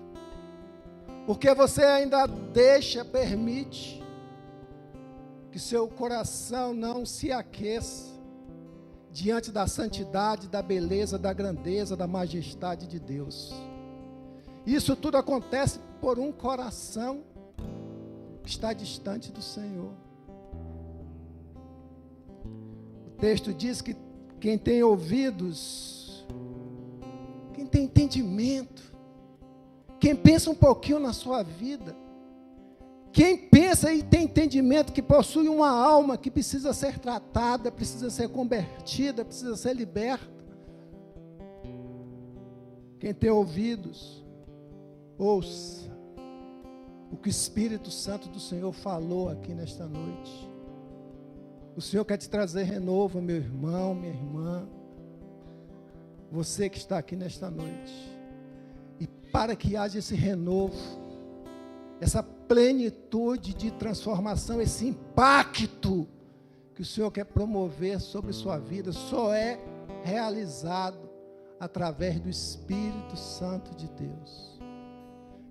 porque você ainda permite que seu coração não se aqueça diante da santidade, da beleza, da grandeza, da majestade de Deus. Isso tudo acontece por um coração que está distante do Senhor. O texto diz que quem tem ouvidos, quem tem entendimento, quem pensa um pouquinho na sua vida, quem pensa e tem entendimento que possui uma alma que precisa ser tratada, precisa ser convertida, precisa ser liberta. Quem tem ouvidos, ouça o que o Espírito Santo do Senhor falou aqui nesta noite. O Senhor quer te trazer renovo, meu irmão, minha irmã, você que está aqui nesta noite. E para que haja esse renovo, essa plenitude de transformação, esse impacto que o Senhor quer promover sobre sua vida, só é realizado através do Espírito Santo de Deus.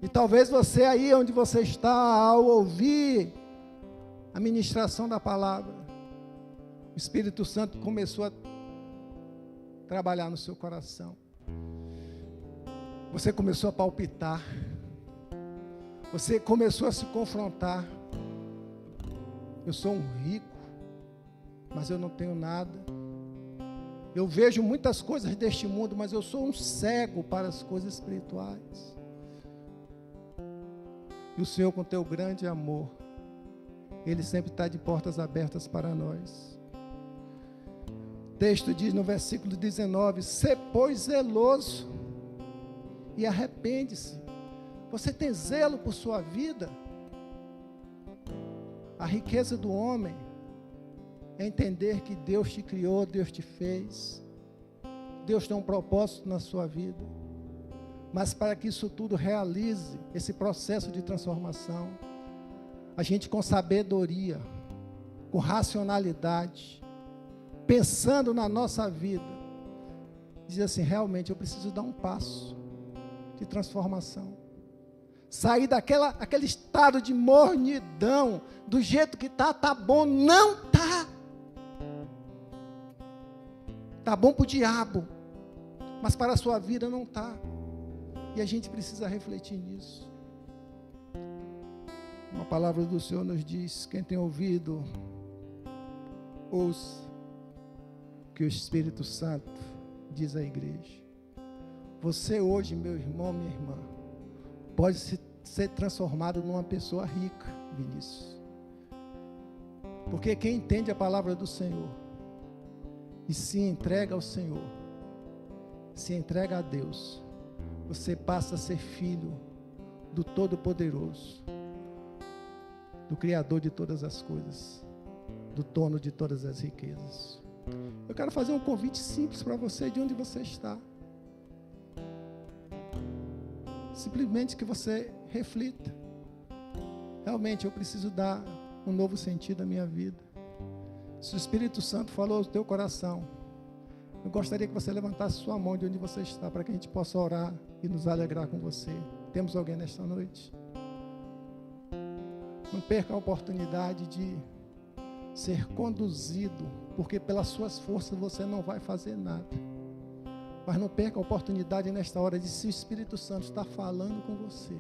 E talvez você aí onde você está, ao ouvir a ministração da palavra, o Espírito Santo começou a trabalhar no seu coração. Você começou a palpitar. Você começou a se confrontar. Eu sou um rico, mas eu não tenho nada. Eu vejo muitas coisas deste mundo, mas eu sou um cego para as coisas espirituais. E o Senhor, com teu grande amor, Ele sempre está de portas abertas para nós. O texto diz no versículo 19: sê, pois, zeloso e arrepende-se. Você tem zelo por sua vida? A riqueza do homem é entender que Deus te criou, Deus te fez. Deus tem um propósito na sua vida. Mas para que isso tudo realize, esse processo de transformação, a gente com sabedoria, com racionalidade, pensando na nossa vida, diz assim: realmente eu preciso dar um passo de transformação. Sair aquele estado de mornidão, do jeito que tá bom, não tá. Está bom para o diabo, mas para a sua vida não está. E a gente precisa refletir nisso. Uma palavra do Senhor nos diz: quem tem ouvido, ouça que o Espírito Santo diz à igreja. Você hoje, meu irmão, minha irmã, pode ser transformado numa pessoa rica, Vinícius. Porque quem entende a palavra do Senhor e se entrega ao Senhor, se entrega a Deus, você passa a ser filho do Todo-Poderoso, do Criador de todas as coisas, do dono de todas as riquezas. Eu quero fazer um convite simples para você, de onde você está. Simplesmente que você reflita. Realmente eu preciso dar um novo sentido à minha vida. Se o Espírito Santo falou ao teu coração, eu gostaria que você levantasse sua mão de onde você está, para que a gente possa orar e nos alegrar com você. Temos alguém nesta noite? Não perca a oportunidade de ser conduzido, porque pelas suas forças você não vai fazer nada. Mas não perca a oportunidade nesta hora de, se o Espírito Santo está falando com você,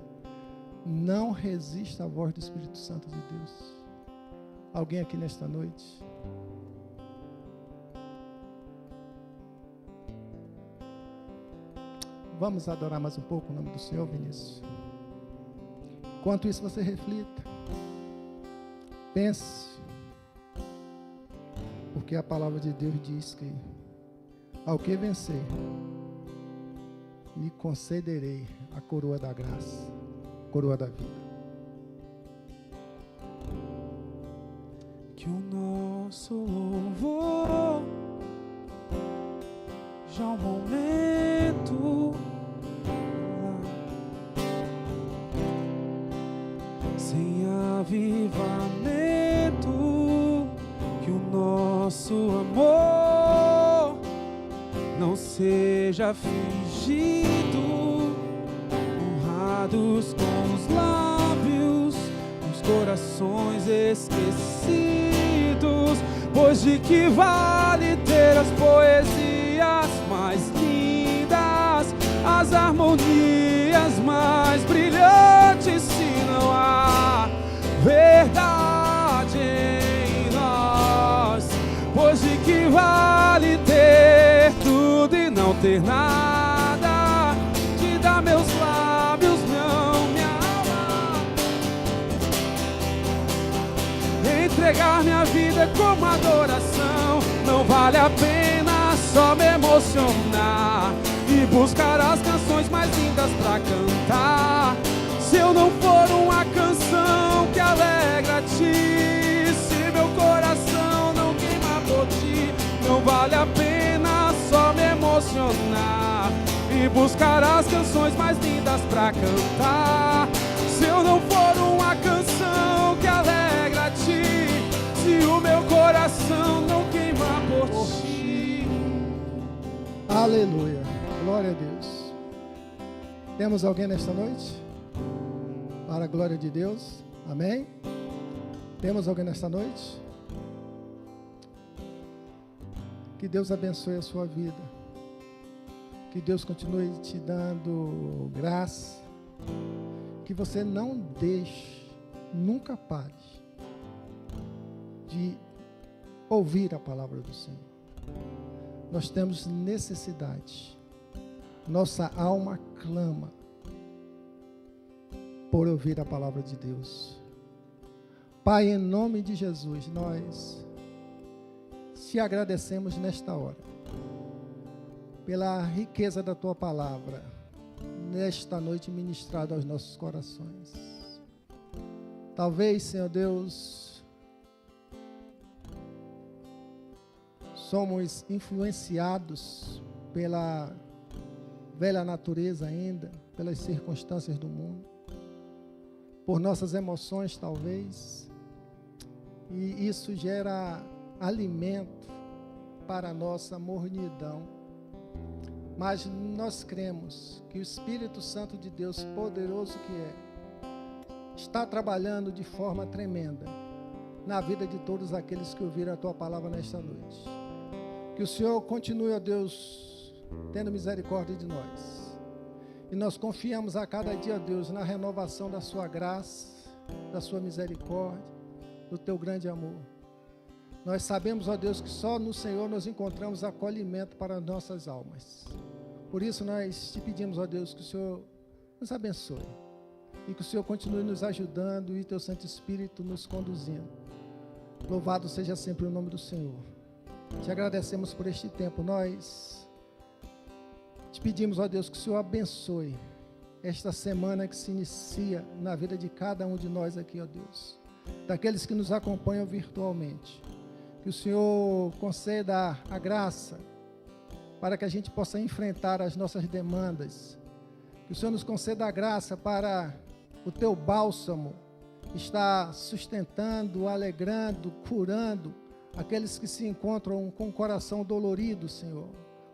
não resista à voz do Espírito Santo de Deus. Alguém aqui nesta noite? Vamos adorar mais um pouco o nome do Senhor, Vinícius. Enquanto isso, você reflita. Pense. Porque a palavra de Deus diz que ao que vencer, lhe concederei a coroa da graça, a coroa da vida. Que o nosso louvor já é um momento sem avivamento, que o nosso amor não seja fingido, honrados com os lábios, os corações esquecidos, pois de que vale ter as poesias mais lindas, as harmonias mais brilhantes, se não há verdade em nós? Pois de que vale ter tudo e não ter nada? Te dá meus lábios, não minha alma. Entregar minha vida como adoração, não vale a pena só me emocionar e buscar as canções mais lindas pra cantar, se eu não for uma canção que alegra a ti, se meu coração não queima por ti, não vale a pena só me emocionar e buscar as canções mais lindas pra cantar, se eu não for uma canção que alegra a ti, se o meu coração não queima por ti. Aleluia, glória a Deus. Temos alguém nesta noite? Para a glória de Deus, amém? Temos alguém nesta noite? Que Deus abençoe a sua vida, que Deus continue te dando graça, que você não deixe, nunca pare de ouvir a palavra do Senhor. Nós temos necessidade, nossa alma clama por ouvir a palavra de Deus. Pai, em nome de Jesus, nós te agradecemos nesta hora pela riqueza da tua palavra nesta noite ministrada aos nossos corações. Talvez, Senhor Deus, somos influenciados pela velha natureza ainda, pelas circunstâncias do mundo, por nossas emoções talvez, e isso gera alimento para a nossa mornidão. Mas nós cremos que o Espírito Santo de Deus, poderoso que é, está trabalhando de forma tremenda na vida de todos aqueles que ouviram a tua palavra nesta noite. Que o Senhor continue, ó Deus, tendo misericórdia de nós. E nós confiamos a cada dia, ó Deus, na renovação da sua graça, da sua misericórdia, do teu grande amor. Nós sabemos, ó Deus, que só no Senhor nós encontramos acolhimento para nossas almas. Por isso nós te pedimos, ó Deus, que o Senhor nos abençoe e que o Senhor continue nos ajudando e teu Santo Espírito nos conduzindo. Louvado seja sempre o nome do Senhor. Te agradecemos por este tempo. Nós te pedimos, ó Deus, que o Senhor abençoe esta semana que se inicia na vida de cada um de nós aqui, ó Deus, daqueles que nos acompanham virtualmente. Que o Senhor conceda a graça para que a gente possa enfrentar as nossas demandas. Que o Senhor nos conceda a graça para o teu bálsamo estar sustentando, alegrando, curando aqueles que se encontram com o coração dolorido, Senhor,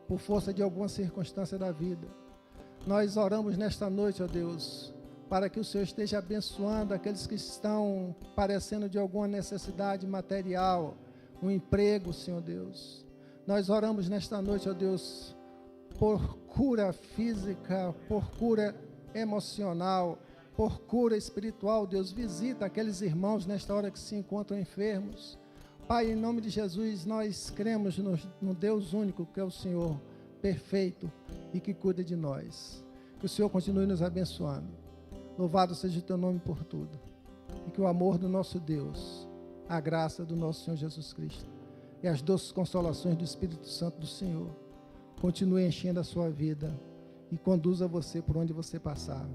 por força de alguma circunstância da vida. Nós oramos nesta noite, ó Deus, para que o Senhor esteja abençoando aqueles que estão padecendo de alguma necessidade material, um emprego, Senhor Deus. Nós oramos nesta noite, ó Deus, por cura física, por cura emocional, por cura espiritual. Deus, visita aqueles irmãos nesta hora que se encontram enfermos. Pai, em nome de Jesus, nós cremos no Deus único, que é o Senhor, perfeito e que cuida de nós. Que o Senhor continue nos abençoando. Louvado seja o teu nome por tudo. E que o amor do nosso Deus, a graça do nosso Senhor Jesus Cristo e as doces consolações do Espírito Santo do Senhor continue enchendo a sua vida e conduza você por onde você passar.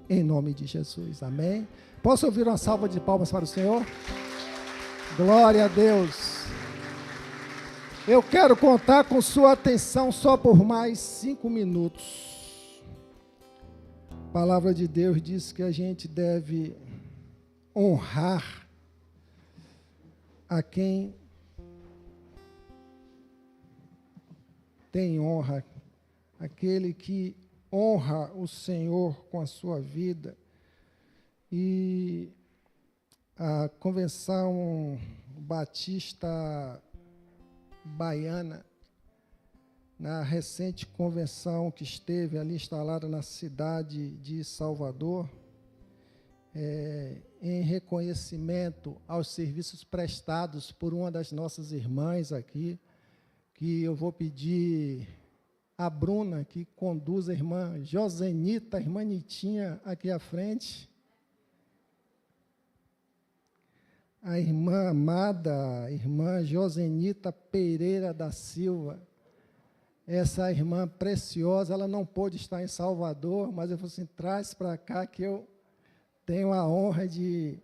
Em nome de Jesus. Amém. Posso ouvir uma salva de palmas para o Senhor? Glória a Deus. Eu quero contar com sua atenção só por mais 5 minutos. A palavra de Deus diz que a gente deve honrar a quem tem honra, aquele que honra o Senhor com a sua vida. E a Convenção Batista Baiana, na recente convenção que esteve ali instalada na cidade de Salvador, em reconhecimento aos serviços prestados por uma das nossas irmãs aqui, que eu vou pedir a Bruna, que conduz a irmã Josenita, a irmã Nitinha, aqui à frente. A irmã amada, a irmã Josenita Pereira da Silva. Essa irmã preciosa, ela não pôde estar em Salvador, mas eu falei assim, traz para cá que eu tenho a honra de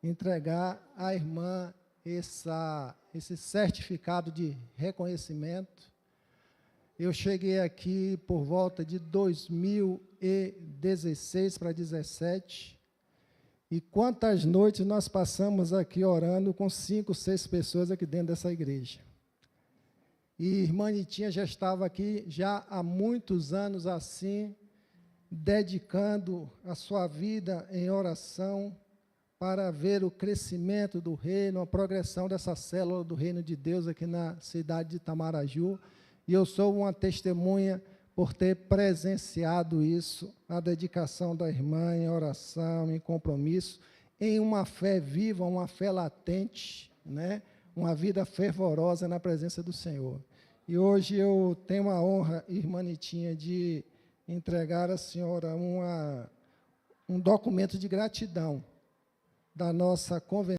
entregar à irmã esse certificado de reconhecimento. Eu cheguei aqui por volta de 2016 para 2017, e quantas noites nós passamos aqui orando com 5, 6 pessoas aqui dentro dessa igreja. E irmã Nitinha já estava aqui já há muitos anos assim, dedicando a sua vida em oração para ver o crescimento do reino, a progressão dessa célula do reino de Deus aqui na cidade de Itamaraju. E eu sou uma testemunha por ter presenciado isso, a dedicação da irmã em oração, em compromisso, em uma fé viva, uma fé latente, né? Uma vida fervorosa na presença do Senhor. E hoje eu tenho a honra, irmã Nitinha, de entregar à senhora um documento de gratidão da nossa convenção